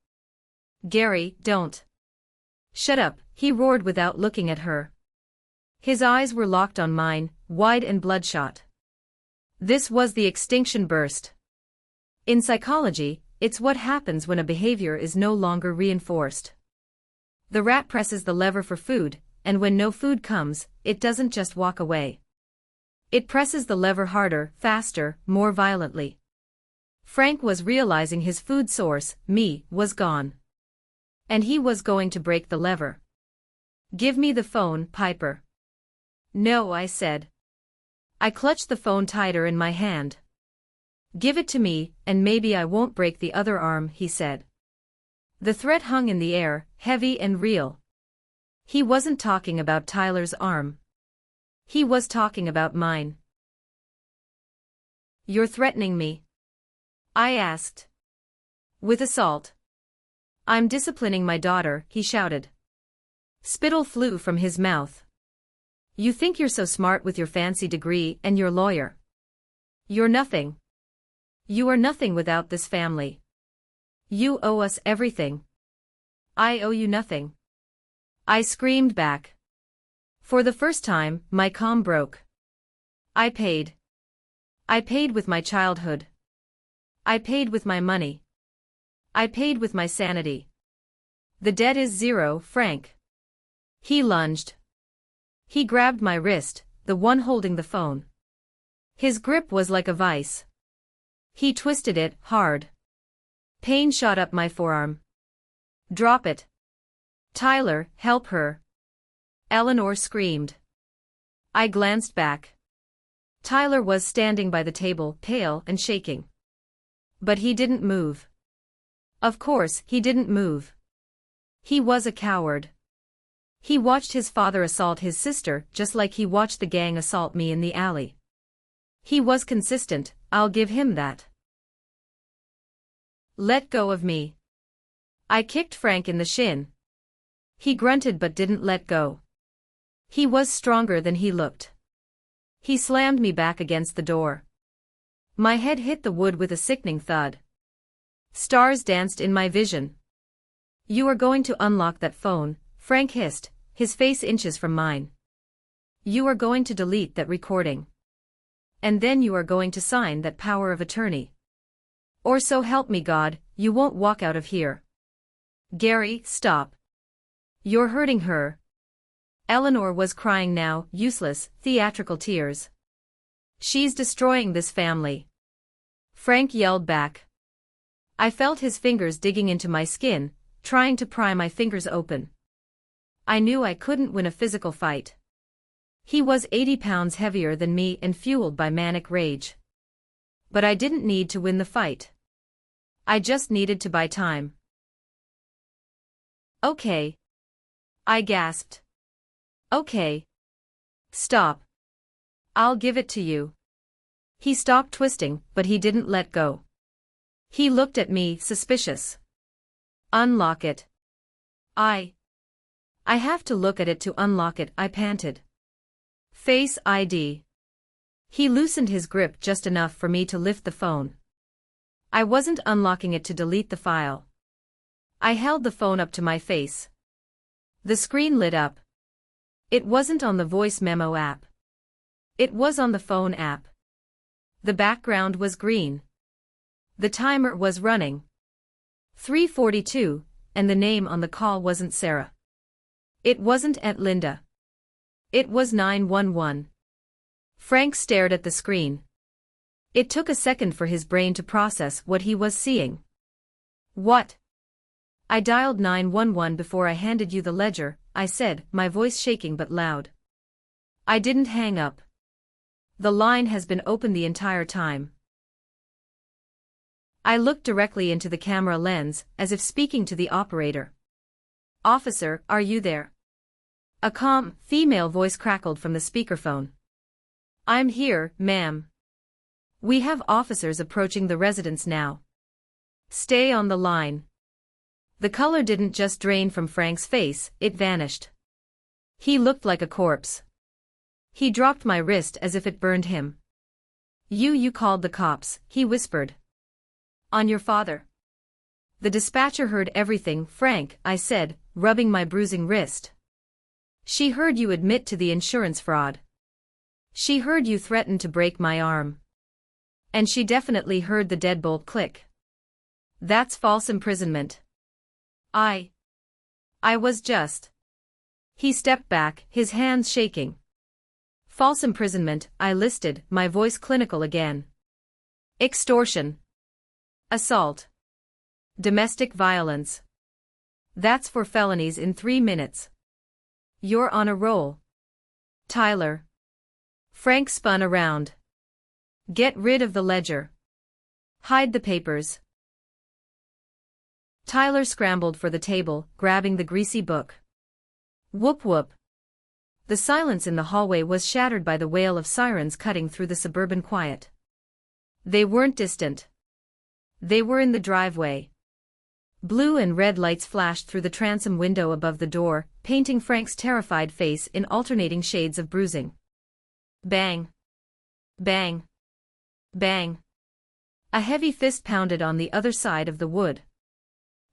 Gary, don't. Shut up, he roared without looking at her. His eyes were locked on mine, wide and bloodshot. This was the extinction burst. In psychology, it's what happens when a behavior is no longer reinforced. The rat presses the lever for food, and when no food comes, it doesn't just walk away. It presses the lever harder, faster, more violently. Frank was realizing his food source, me, was gone. And he was going to break the lever. Give me the phone, Piper. No, I said. I clutched the phone tighter in my hand. Give it to me, and maybe I won't break the other arm, he said. The threat hung in the air, heavy and real. He wasn't talking about Tyler's arm. He was talking about mine. You're threatening me? I asked. With assault. I'm disciplining my daughter, he shouted. Spittle flew from his mouth. You think you're so smart with your fancy degree and your lawyer. You're nothing. You are nothing without this family. You owe us everything. I owe you nothing. I screamed back. For the first time, my calm broke. I paid. I paid with my childhood. I paid with my money. I paid with my sanity. The debt is zero, Frank. He lunged. He grabbed my wrist, the one holding the phone. His grip was like a vice. He twisted it, hard. Pain shot up my forearm. Drop it. Tyler, help her. Eleanor screamed. I glanced back. Tyler was standing by the table, pale and shaking. But he didn't move. Of course, he didn't move. He was a coward. He watched his father assault his sister just like he watched the gang assault me in the alley. He was consistent, I'll give him that. Let go of me. I kicked Frank in the shin. He grunted but didn't let go. He was stronger than he looked. He slammed me back against the door. My head hit the wood with a sickening thud. Stars danced in my vision. You are going to unlock that phone, Frank hissed, his face inches from mine. You are going to delete that recording. And then you are going to sign that power of attorney. Or so help me God, you won't walk out of here. Gary, stop. You're hurting her. Eleanor was crying now, useless, theatrical tears. She's destroying this family. Frank yelled back. I felt his fingers digging into my skin, trying to pry my fingers open. I knew I couldn't win a physical fight. He was 80 pounds heavier than me and fueled by manic rage. But I didn't need to win the fight. I just needed to buy time. Okay. I gasped. Okay. Stop. I'll give it to you. He stopped twisting, but he didn't let go. He looked at me, suspicious. Unlock it. I have to look at it to unlock it, I panted. Face ID. He loosened his grip just enough for me to lift the phone. I wasn't unlocking it to delete the file. I held the phone up to my face. The screen lit up. It wasn't on the voice memo app. It was on the phone app. The background was green. The timer was running. 3:42, and the name on the call wasn't Sarah. It wasn't Aunt Linda. It was 911. Frank stared at the screen. It took a second for his brain to process what he was seeing. What? I dialed 911 before I handed you the ledger, I said, my voice shaking but loud. I didn't hang up. The line has been open the entire time. I looked directly into the camera lens, as if speaking to the operator. Officer, are you there? A calm, female voice crackled from the speakerphone. I'm here, ma'am. We have officers approaching the residence now. Stay on the line. The color didn't just drain from Frank's face, it vanished. He looked like a corpse. He dropped my wrist as if it burned him. You called the cops, he whispered. On your father. The dispatcher heard everything, Frank, I said, rubbing my bruising wrist. She heard you admit to the insurance fraud. She heard you threaten to break my arm. And she definitely heard the deadbolt click. That's false imprisonment. I was just. He stepped back, his hands shaking. False imprisonment, I listed, my voice clinical again. Extortion. Assault. Domestic violence. That's for felonies in 3 minutes. You're on a roll. Tyler. Frank spun around. Get rid of the ledger. Hide the papers. Tyler scrambled for the table, grabbing the greasy book. Whoop whoop. The silence in the hallway was shattered by the wail of sirens cutting through the suburban quiet. They weren't distant. They were in the driveway. Blue and red lights flashed through the transom window above the door, painting Frank's terrified face in alternating shades of bruising. Bang. Bang. Bang. A heavy fist pounded on the other side of the wood.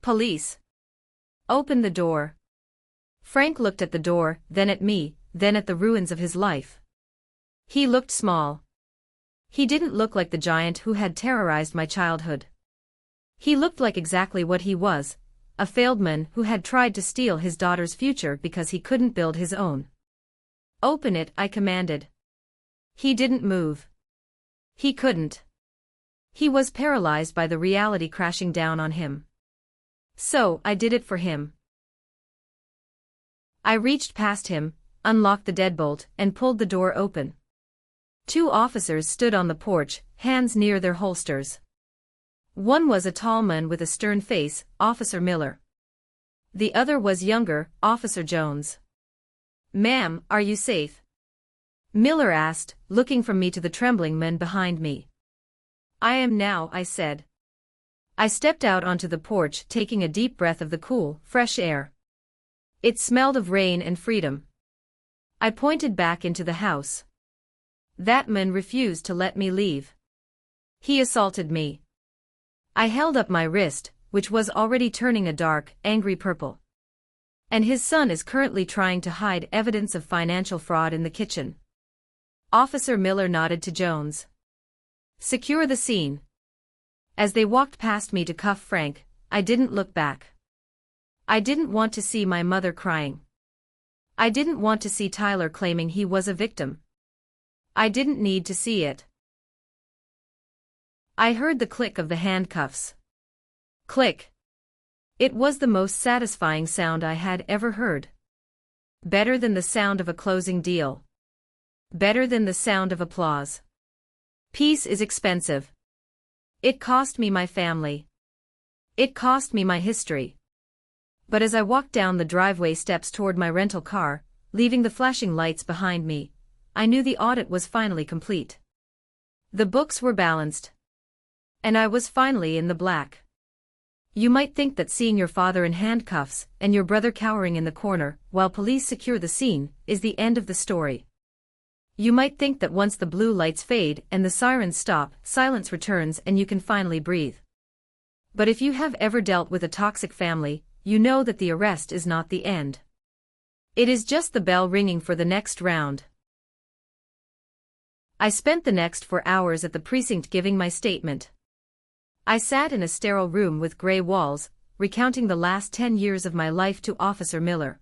Police. Open the door. Frank looked at the door, then at me, then at the ruins of his life. He looked small. He didn't look like the giant who had terrorized my childhood. He looked like exactly what he was, a failed man who had tried to steal his daughter's future because he couldn't build his own. Open it, I commanded. He didn't move. He couldn't. He was paralyzed by the reality crashing down on him. So, I did it for him. I reached past him, unlocked the deadbolt, and pulled the door open. 2 officers stood on the porch, hands near their holsters. One was a tall man with a stern face, Officer Miller. The other was younger, Officer Jones. Ma'am, are you safe? Miller asked, looking from me to the trembling men behind me. I am now, I said. I stepped out onto the porch, taking a deep breath of the cool, fresh air. It smelled of rain and freedom. I pointed back into the house. That man refused to let me leave. He assaulted me. I held up my wrist, which was already turning a dark, angry purple. And his son is currently trying to hide evidence of financial fraud in the kitchen. Officer Miller nodded to Jones. Secure the scene. As they walked past me to cuff Frank, I didn't look back. I didn't want to see my mother crying. I didn't want to see Tyler claiming he was a victim. I didn't need to see it. I heard the click of the handcuffs. Click. It was the most satisfying sound I had ever heard. Better than the sound of a closing deal. Better than the sound of applause. Peace is expensive. It cost me my family. It cost me my history. But as I walked down the driveway steps toward my rental car, leaving the flashing lights behind me, I knew the audit was finally complete. The books were balanced. And I was finally in the black. You might think that seeing your father in handcuffs and your brother cowering in the corner while police secure the scene is the end of the story. You might think that once the blue lights fade and the sirens stop, silence returns and you can finally breathe. But if you have ever dealt with a toxic family, you know that the arrest is not the end. It is just the bell ringing for the next round. I spent the next 4 hours at the precinct giving my statement. I sat in a sterile room with gray walls, recounting the last 10 years of my life to Officer Miller.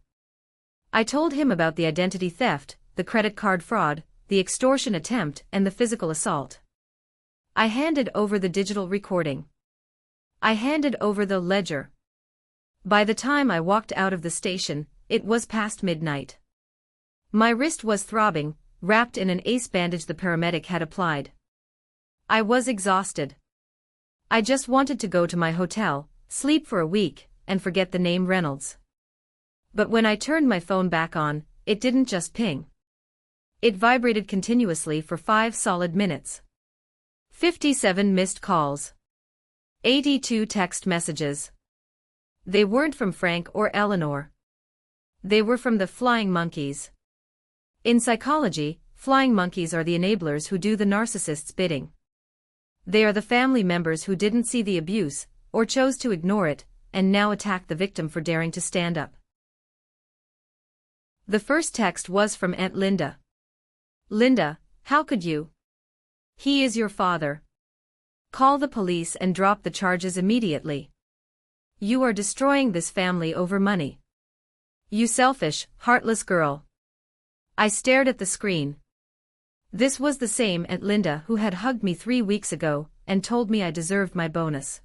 I told him about the identity theft, the credit card fraud, the extortion attempt, and the physical assault. I handed over the digital recording. I handed over the ledger. By the time I walked out of the station, it was past midnight. My wrist was throbbing, wrapped in an ace bandage the paramedic had applied. I was exhausted. I just wanted to go to my hotel, sleep for a week, and forget the name Reynolds. But when I turned my phone back on, it didn't just ping. It vibrated continuously for 5 solid minutes. 57 missed calls. 82 text messages. They weren't from Frank or Eleanor. They were from the flying monkeys. In psychology, flying monkeys are the enablers who do the narcissist's bidding. They are the family members who didn't see the abuse, or chose to ignore it, and now attack the victim for daring to stand up. The first text was from Aunt Linda. Linda, how could you? He is your father. Call the police and drop the charges immediately. You are destroying this family over money. You selfish, heartless girl. I stared at the screen. This was the same Aunt Linda who had hugged me 3 weeks ago and told me I deserved my bonus.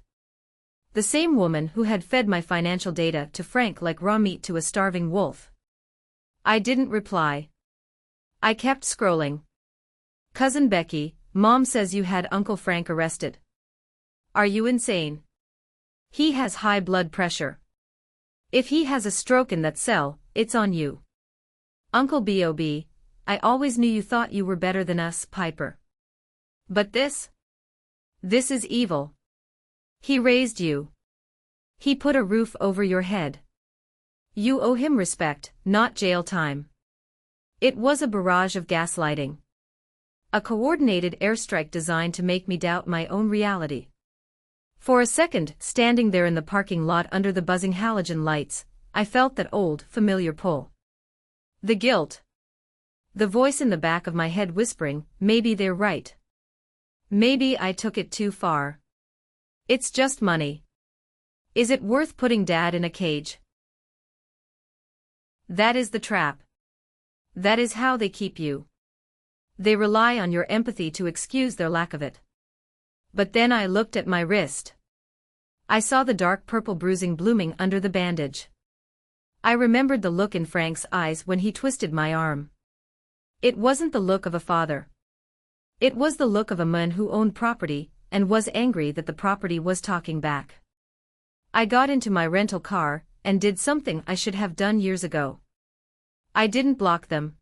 The same woman who had fed my financial data to Frank like raw meat to a starving wolf. I didn't reply. I kept scrolling. Cousin Becky, Mom says you had Uncle Frank arrested. Are you insane? He has high blood pressure. If he has a stroke in that cell, it's on you. Uncle Bob, I always knew you thought you were better than us, Piper. But this is evil. He raised you. He put a roof over your head. You owe him respect, not jail time. It was a barrage of gaslighting. A coordinated airstrike designed to make me doubt my own reality. For a second, standing there in the parking lot under the buzzing halogen lights, I felt that old, familiar pull. The guilt. The voice in the back of my head whispering, maybe they're right. Maybe I took it too far. It's just money. Is it worth putting Dad in a cage? That is the trap. That is how they keep you. They rely on your empathy to excuse their lack of it. But then I looked at my wrist. I saw the dark purple bruising blooming under the bandage. I remembered the look in Frank's eyes when he twisted my arm. It wasn't the look of a father. It was the look of a man who owned property and was angry that the property was talking back. I got into my rental car and did something I should have done years ago. I didn't block them.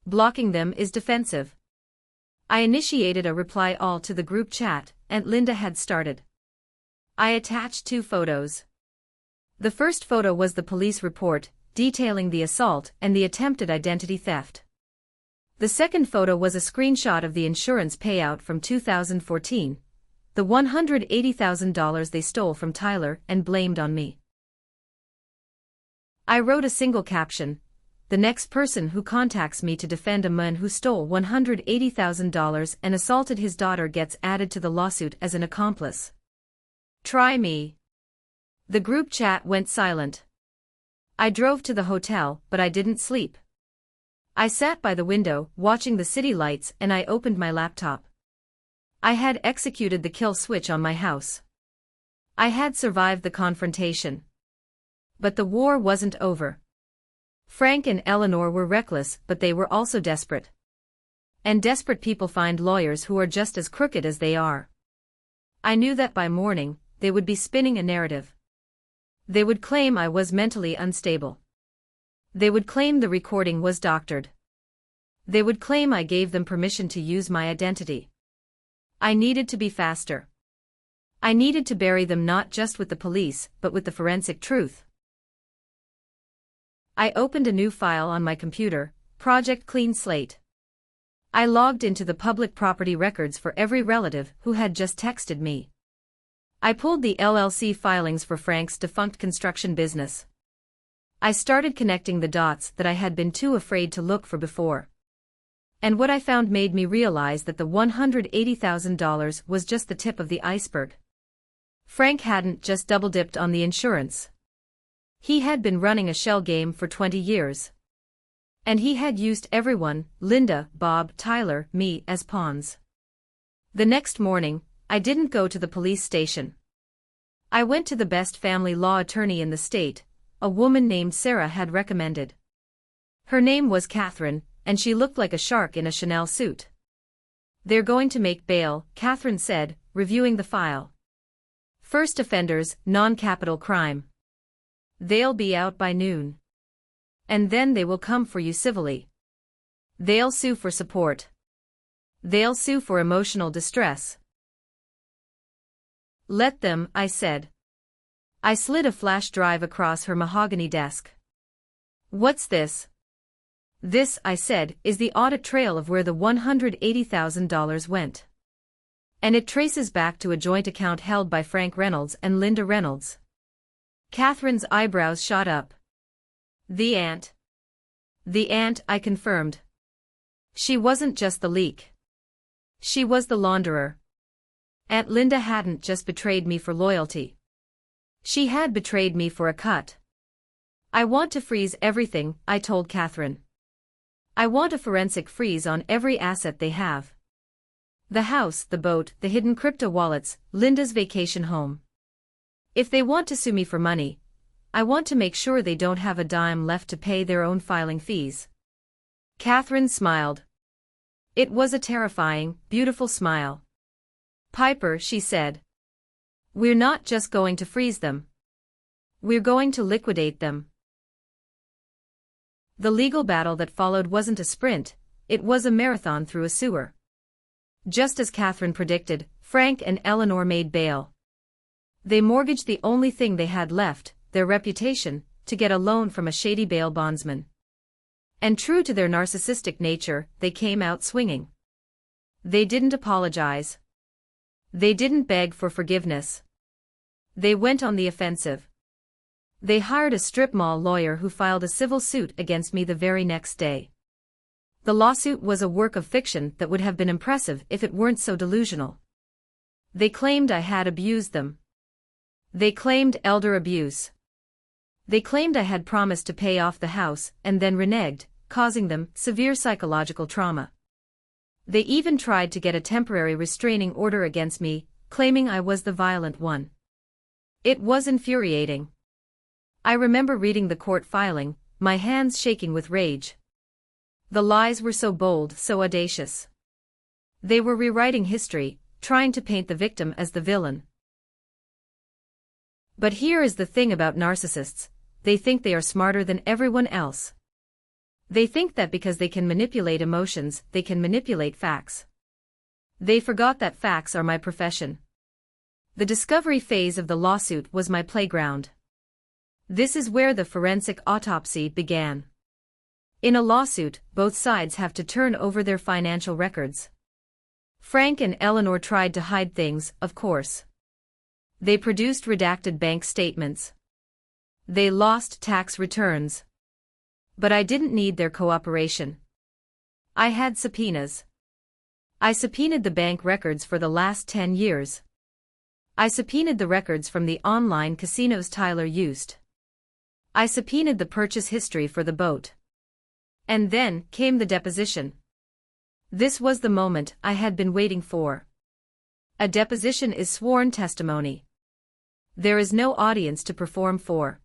Blocking them is defensive. I initiated a reply all to the group chat Aunt Linda had started. I attached 2 photos. The first photo was the police report, detailing the assault and the attempted identity theft. The second photo was a screenshot of the insurance payout from 2014, the $180,000 they stole from Tyler and blamed on me. I wrote a single caption: "The next person who contacts me to defend a man who stole $180,000 and assaulted his daughter gets added to the lawsuit as an accomplice. Try me." The group chat went silent. I drove to the hotel, but I didn't sleep. I sat by the window, watching the city lights, and I opened my laptop. I had executed the kill switch on my house. I had survived the confrontation. But the war wasn't over. Frank and Eleanor were reckless, but they were also desperate. And desperate people find lawyers who are just as crooked as they are. I knew that by morning, they would be spinning a narrative. They would claim I was mentally unstable. They would claim the recording was doctored. They would claim I gave them permission to use my identity. I needed to be faster. I needed to bury them not just with the police, but with the forensic truth. I opened a new file on my computer, Project Clean Slate. I logged into the public property records for every relative who had just texted me. I pulled the LLC filings for Frank's defunct construction business. I started connecting the dots that I had been too afraid to look for before. And what I found made me realize that the $180,000 was just the tip of the iceberg. Frank hadn't just double-dipped on the insurance. He had been running a shell game for 20 years. And he had used everyone, Linda, Bob, Tyler, me, as pawns. The next morning, I didn't go to the police station. I went to the best family law attorney in the state, a woman named Sarah had recommended. Her name was Catherine, and she looked like a shark in a Chanel suit. "They're going to make bail," Catherine said, reviewing the file. "First offenders, non-capital crime. They'll be out by noon. And then they will come for you civilly. They'll sue for support. They'll sue for emotional distress." "Let them," I said. I slid a flash drive across her mahogany desk. "What's this?" "This," I said, "is the audit trail of where the $180,000 went. And it traces back to a joint account held by Frank Reynolds and Linda Reynolds." Catherine's eyebrows shot up. "The aunt." "The aunt," I confirmed. She wasn't just the leak. She was the launderer. Aunt Linda hadn't just betrayed me for loyalty. She had betrayed me for a cut. "I want to freeze everything," I told Catherine. "I want a forensic freeze on every asset they have. The house, the boat, the hidden crypto wallets, Linda's vacation home. If they want to sue me for money, I want to make sure they don't have a dime left to pay their own filing fees." Catherine smiled. It was a terrifying, beautiful smile. "Piper," she said. "We're not just going to freeze them. We're going to liquidate them." The legal battle that followed wasn't a sprint, it was a marathon through a sewer. Just as Catherine predicted, Frank and Eleanor made bail. They mortgaged the only thing they had left, their reputation, to get a loan from a shady bail bondsman. And true to their narcissistic nature, they came out swinging. They didn't apologize. They didn't beg for forgiveness. They went on the offensive. They hired a strip mall lawyer who filed a civil suit against me the very next day. The lawsuit was a work of fiction that would have been impressive if it weren't so delusional. They claimed I had abused them. They claimed elder abuse. They claimed I had promised to pay off the house and then reneged, causing them severe psychological trauma. They even tried to get a temporary restraining order against me, claiming I was the violent one. It was infuriating. I remember reading the court filing, my hands shaking with rage. The lies were so bold, so audacious. They were rewriting history, trying to paint the victim as the villain. But here is the thing about narcissists: they think they are smarter than everyone else. They think that because they can manipulate emotions, they can manipulate facts. They forgot that facts are my profession. The discovery phase of the lawsuit was my playground. This is where the forensic autopsy began. In a lawsuit, both sides have to turn over their financial records. Frank and Eleanor tried to hide things, of course. They produced redacted bank statements. They lost tax returns. But I didn't need their cooperation. I had subpoenas. I subpoenaed the bank records for the last 10 years. I subpoenaed the records from the online casinos Tyler used. I subpoenaed the purchase history for the boat. And then came the deposition. This was the moment I had been waiting for. A deposition is sworn testimony. There is no audience to perform for.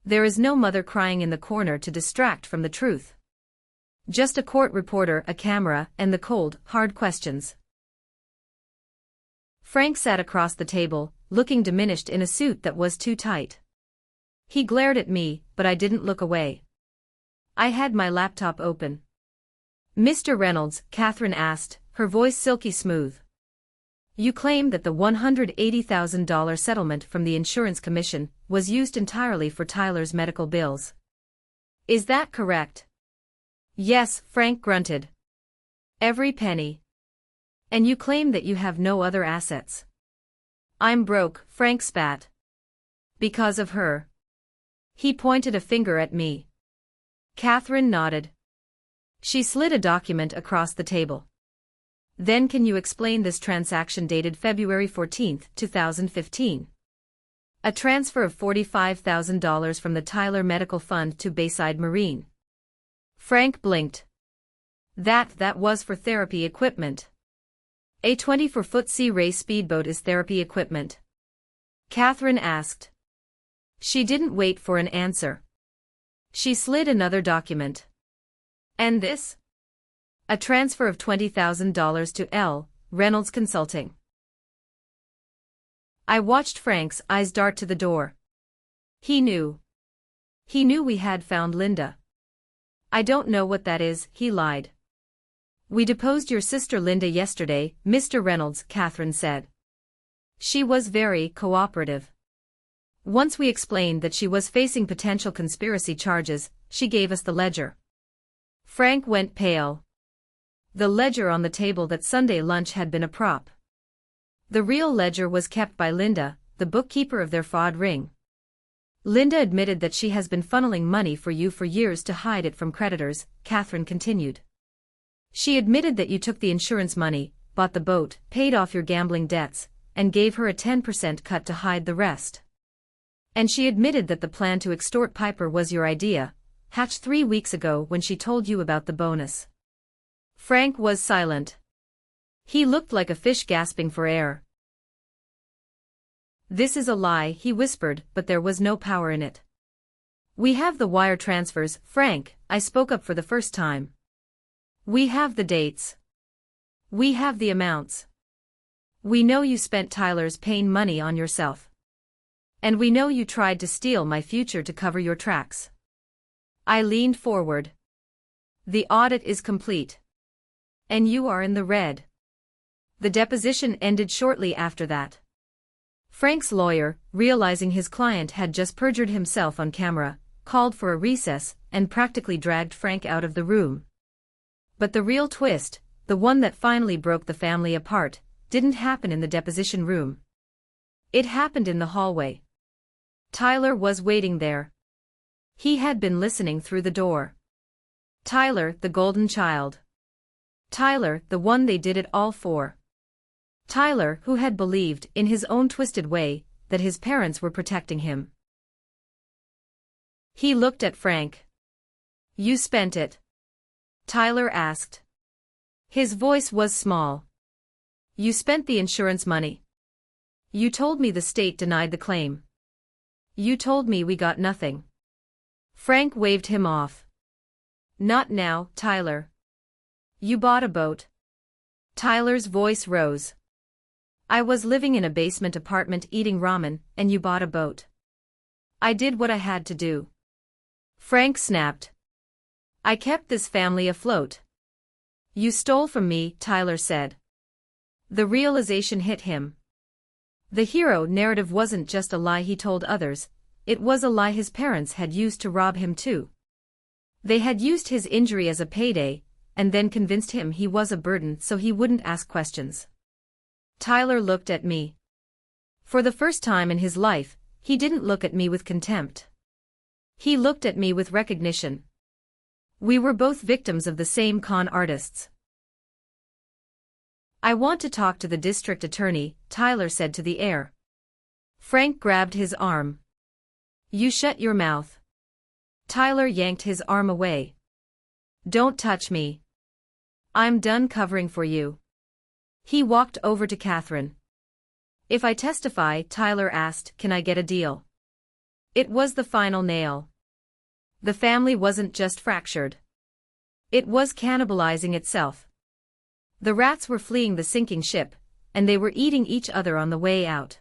There is no mother crying in the corner to distract from the truth. Just a court reporter, a camera, and the cold, hard questions. Frank sat across the table, looking diminished in a suit that was too tight. He glared at me, but I didn't look away. I had my laptop open. "Mr. Reynolds," Catherine asked, her voice silky smooth. "You claim that the $180,000 settlement from the insurance commission was used entirely for Tyler's medical bills. Is that correct?" "Yes," Frank grunted. "Every penny." "And you claim that you have no other assets." "I'm broke," Frank spat. "Because of her." He pointed a finger at me. Catherine nodded. She slid a document across the table. "Then can you explain this transaction dated February 14, 2015? A transfer of $45,000 from the Tyler Medical Fund to Bayside Marine." Frank blinked. That was for therapy equipment. A 24-foot Sea Ray speedboat is therapy equipment?" Catherine asked. She didn't wait for an answer. She slid another document. "And this?" "A transfer of $20,000 to L. Reynolds Consulting." I watched Frank's eyes dart to the door. He knew. He knew we had found Linda. "I don't know what that is," he lied. "We deposed your sister Linda yesterday, Mr. Reynolds," Catherine said. "She was very cooperative. Once we explained that she was facing potential conspiracy charges, she gave us the ledger." Frank went pale. The ledger on the table that Sunday lunch had been a prop. The real ledger was kept by Linda, the bookkeeper of their fraud ring. "Linda admitted that she has been funneling money for you for years to hide it from creditors," Catherine continued. "She admitted that you took the insurance money, bought the boat, paid off your gambling debts, and gave her a 10% cut to hide the rest. And she admitted that the plan to extort Piper was your idea, hatched 3 weeks ago when she told you about the bonus." Frank was silent. He looked like a fish gasping for air. "This is a lie," he whispered, but there was no power in it. "We have the wire transfers, Frank," I spoke up for the first time. "We have the dates. We have the amounts. We know you spent Tyler's pain money on yourself. And we know you tried to steal my future to cover your tracks." I leaned forward. "The audit is complete. And you are in the red." The deposition ended shortly after that. Frank's lawyer, realizing his client had just perjured himself on camera, called for a recess and practically dragged Frank out of the room. But the real twist, the one that finally broke the family apart, didn't happen in the deposition room. It happened in the hallway. Tyler was waiting there. He had been listening through the door. Tyler, the golden child. Tyler, the one they did it all for. Tyler, who had believed, in his own twisted way, that his parents were protecting him. He looked at Frank. "You spent it?" Tyler asked. His voice was small. "You spent the insurance money. You told me the state denied the claim. You told me we got nothing." Frank waved him off. "Not now, Tyler. You bought a boat." Tyler's voice rose. "I was living in a basement apartment eating ramen, and you bought a boat. I did what I had to do." Frank snapped. "I kept this family afloat." "You stole from me," Tyler said. The realization hit him. The hero narrative wasn't just a lie he told others, it was a lie his parents had used to rob him too. They had used his injury as a payday, and then convinced him he was a burden so he wouldn't ask questions. Tyler looked at me. For the first time in his life, he didn't look at me with contempt. He looked at me with recognition. We were both victims of the same con artists. "I want to talk to the district attorney," Tyler said to the heir. Frank grabbed his arm. "You shut your mouth." Tyler yanked his arm away. "Don't touch me. I'm done covering for you." He walked over to Catherine. "If I testify," Tyler asked, "can I get a deal?" It was the final nail. The family wasn't just fractured. It was cannibalizing itself. The rats were fleeing the sinking ship, and they were eating each other on the way out.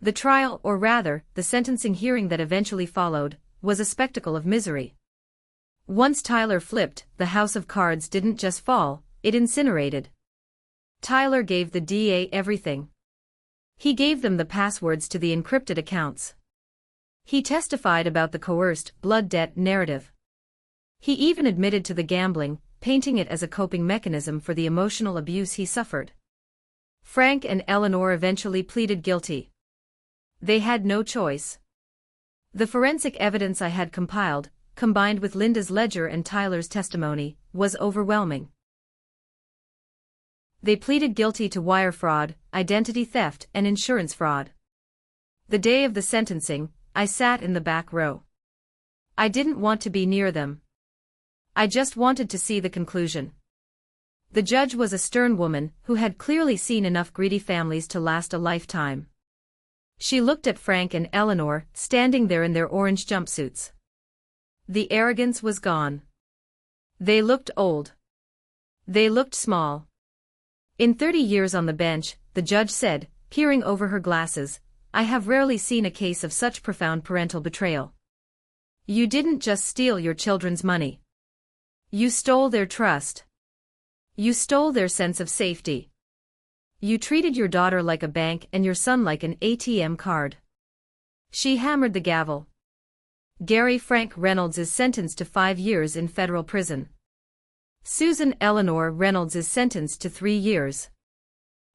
The trial, or rather, the sentencing hearing that eventually followed, was a spectacle of misery. Once Tyler flipped, the house of cards didn't just fall, it incinerated. Tyler gave the DA everything. He gave them the passwords to the encrypted accounts. He testified about the coerced, blood debt narrative. He even admitted to the gambling, painting it as a coping mechanism for the emotional abuse he suffered. Frank and Eleanor eventually pleaded guilty. They had no choice. The forensic evidence I had compiled, combined with Linda's ledger and Tyler's testimony, was overwhelming. They pleaded guilty to wire fraud, identity theft, and insurance fraud. The day of the sentencing, I sat in the back row. I didn't want to be near them. I just wanted to see the conclusion. The judge was a stern woman who had clearly seen enough greedy families to last a lifetime. She looked at Frank and Eleanor, standing there in their orange jumpsuits. The arrogance was gone. They looked old. They looked small. "In 30 years on the bench," the judge said, peering over her glasses, "I have rarely seen a case of such profound parental betrayal. You didn't just steal your children's money. You stole their trust. You stole their sense of safety. You treated your daughter like a bank and your son like an ATM card." She hammered the gavel. Gary Frank Reynolds is sentenced to 5 years in federal prison. Susan Eleanor Reynolds is sentenced to 3 years.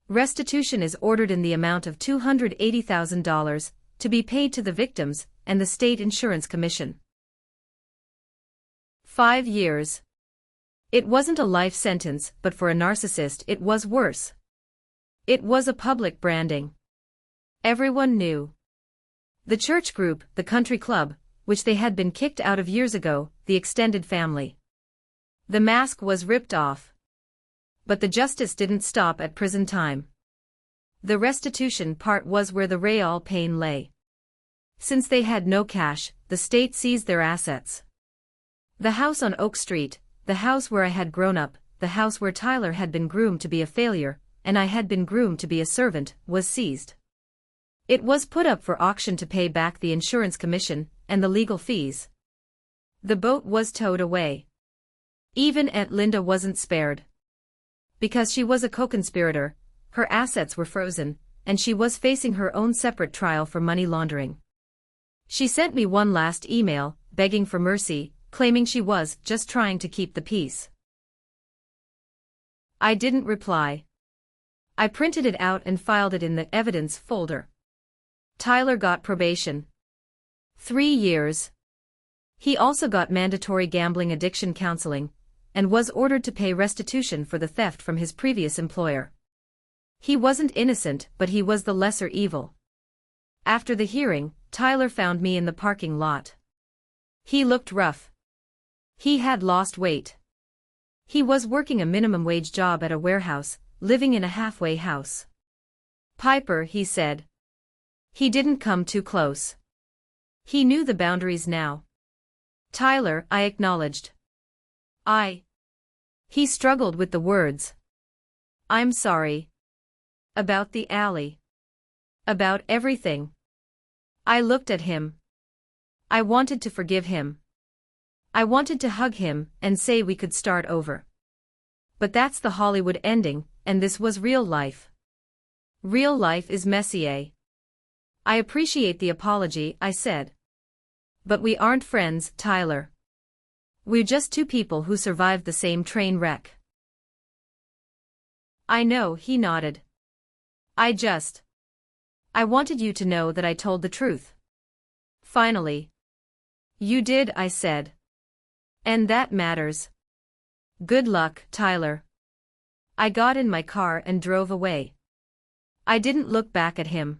Restitution is ordered in the amount of $280,000 to be paid to the victims and the State Insurance Commission. 5 years. It wasn't a life sentence, but for a narcissist it was worse. It was a public branding. Everyone knew. The church group, the country club, which they had been kicked out of years ago, the extended family. The mask was ripped off. But the justice didn't stop at prison time. The restitution part was where the real pain lay. Since they had no cash, the state seized their assets. The house on Oak Street, the house where I had grown up, the house where Tyler had been groomed to be a failure, and I had been groomed to be a servant, was seized. It was put up for auction to pay back the insurance commission and the legal fees. The boat was towed away. Even Aunt Linda wasn't spared. Because she was a co-conspirator, her assets were frozen, and she was facing her own separate trial for money laundering. She sent me one last email, begging for mercy, claiming she was just trying to keep the peace. I didn't reply. I printed it out and filed it in the evidence folder. Tyler got probation. 3 years. He also got mandatory gambling addiction counseling, and was ordered to pay restitution for the theft from his previous employer. He wasn't innocent, but he was the lesser evil. After the hearing, Tyler found me in the parking lot. He looked rough. He had lost weight. He was working a minimum wage job at a warehouse, living in a halfway house. "Piper," he said. He didn't come too close. He knew the boundaries now. "Tyler," I acknowledged. He struggled with the words. "I'm sorry. About the alley. About everything." I looked at him. I wanted to forgive him. I wanted to hug him and say we could start over. But that's the Hollywood ending, and this was real life. Real life is messy, eh? I appreciate the apology, I said. But we aren't friends, Tyler. We're just two people who survived the same train wreck. I know, he nodded. I wanted you to know that I told the truth. Finally. You did, I said. And that matters. Good luck, Tyler. I got in my car and drove away. I didn't look back at him.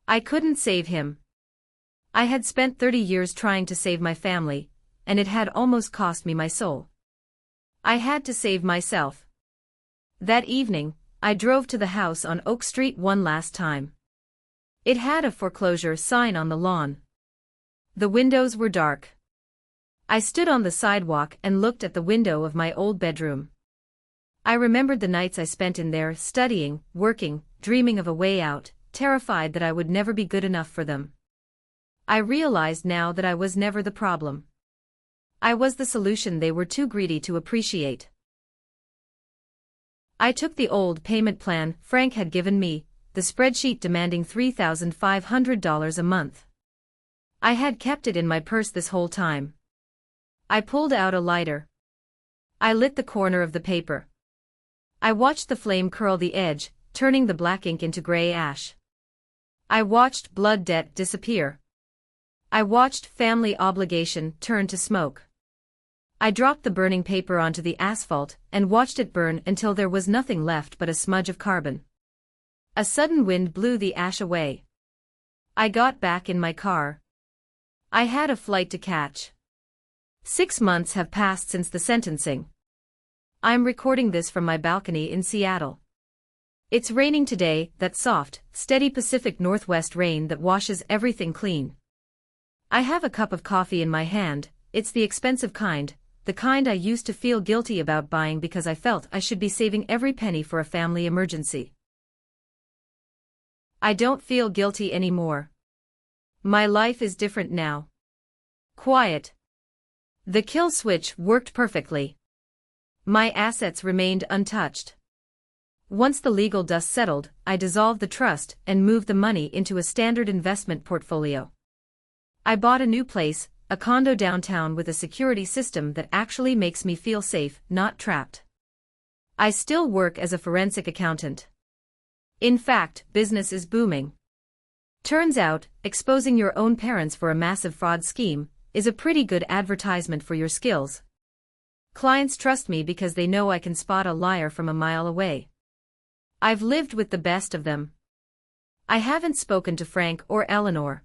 I couldn't save him. I had spent 30 years trying to save my family, and it had almost cost me my soul. I had to save myself. That evening, I drove to the house on Oak Street one last time. It had a foreclosure sign on the lawn. The windows were dark. I stood on the sidewalk and looked at the window of my old bedroom. I remembered the nights I spent in there studying, working, dreaming of a way out, terrified that I would never be good enough for them. I realized now that I was never the problem. I was the solution they were too greedy to appreciate. I took the old payment plan Frank had given me, the spreadsheet demanding $3,500 a month. I had kept it in my purse this whole time. I pulled out a lighter. I lit the corner of the paper. I watched the flame curl the edge, turning the black ink into gray ash. I watched blood debt disappear. I watched family obligation turn to smoke. I dropped the burning paper onto the asphalt and watched it burn until there was nothing left but a smudge of carbon. A sudden wind blew the ash away. I got back in my car. I had a flight to catch. 6 months have passed since the sentencing. I'm recording this from my balcony in Seattle. It's raining today, that soft, steady Pacific Northwest rain that washes everything clean. I have a cup of coffee in my hand. It's the expensive kind, the kind I used to feel guilty about buying because I felt I should be saving every penny for a family emergency. I don't feel guilty anymore. My life is different now. Quiet. The kill switch worked perfectly. My assets remained untouched. Once the legal dust settled, I dissolved the trust and moved the money into a standard investment portfolio. I bought a new place, a condo downtown with a security system that actually makes me feel safe, not trapped. I still work as a forensic accountant. In fact, business is booming. Turns out, exposing your own parents for a massive fraud scheme is a pretty good advertisement for your skills. Clients trust me because they know I can spot a liar from a mile away. I've lived with the best of them. I haven't spoken to Frank or Eleanor.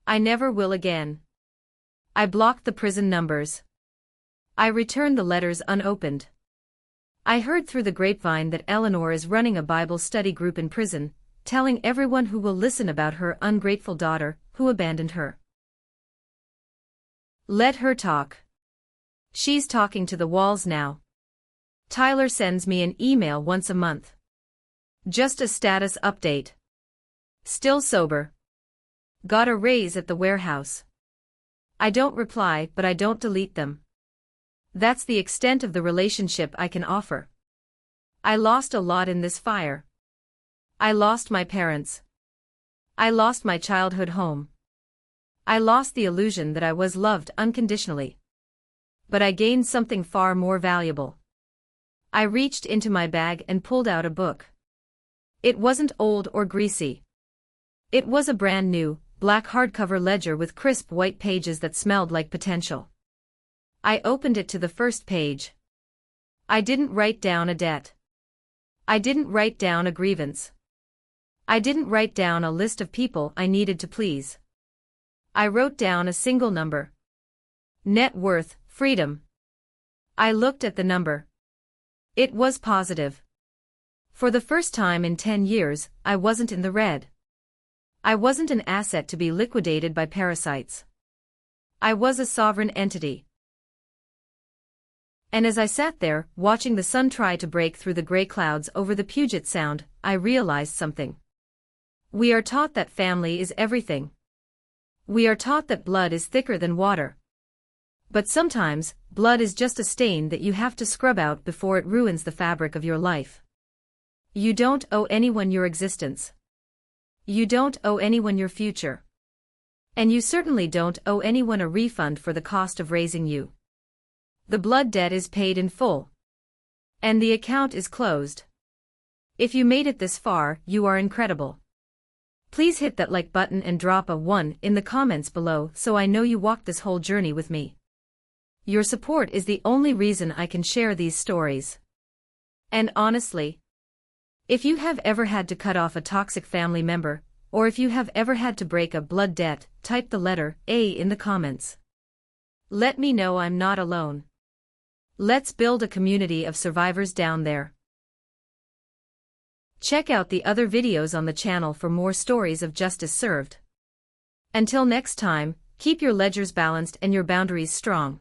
I never will again. I blocked the prison numbers. I returned the letters unopened. I heard through the grapevine that Eleanor is running a Bible study group in prison, telling everyone who will listen about her ungrateful daughter, who abandoned her. Let her talk. She's talking to the walls now. Tyler sends me an email once a month. Just a status update. Still sober. Got a raise at the warehouse. I don't reply, but I don't delete them. That's the extent of the relationship I can offer. I lost a lot in this fire. I lost my parents. I lost my childhood home. I lost the illusion that I was loved unconditionally. But I gained something far more valuable. I reached into my bag and pulled out a book. It wasn't old or greasy. It was a brand new, black hardcover ledger with crisp white pages that smelled like potential. I opened it to the first page. I didn't write down a debt. I didn't write down a grievance. I didn't write down a list of people I needed to please. I wrote down a single number. Net worth, freedom. I looked at the number. It was positive. For the first time in 10 years, I wasn't in the red. I wasn't an asset to be liquidated by parasites. I was a sovereign entity. And as I sat there, watching the sun try to break through the gray clouds over the Puget Sound, I realized something. We are taught that family is everything. We are taught that blood is thicker than water. But sometimes, blood is just a stain that you have to scrub out before it ruins the fabric of your life. You don't owe anyone your existence. You don't owe anyone your future. And you certainly don't owe anyone a refund for the cost of raising you. The blood debt is paid in full. And the account is closed. If you made it this far, you are incredible. Please hit that like button and drop a 1 in the comments below so I know you walked this whole journey with me. Your support is the only reason I can share these stories. And honestly, if you have ever had to cut off a toxic family member, or if you have ever had to break a blood debt, type the letter A in the comments. Let me know I'm not alone. Let's build a community of survivors down there. Check out the other videos on the channel for more stories of justice served. Until next time, keep your ledgers balanced and your boundaries strong.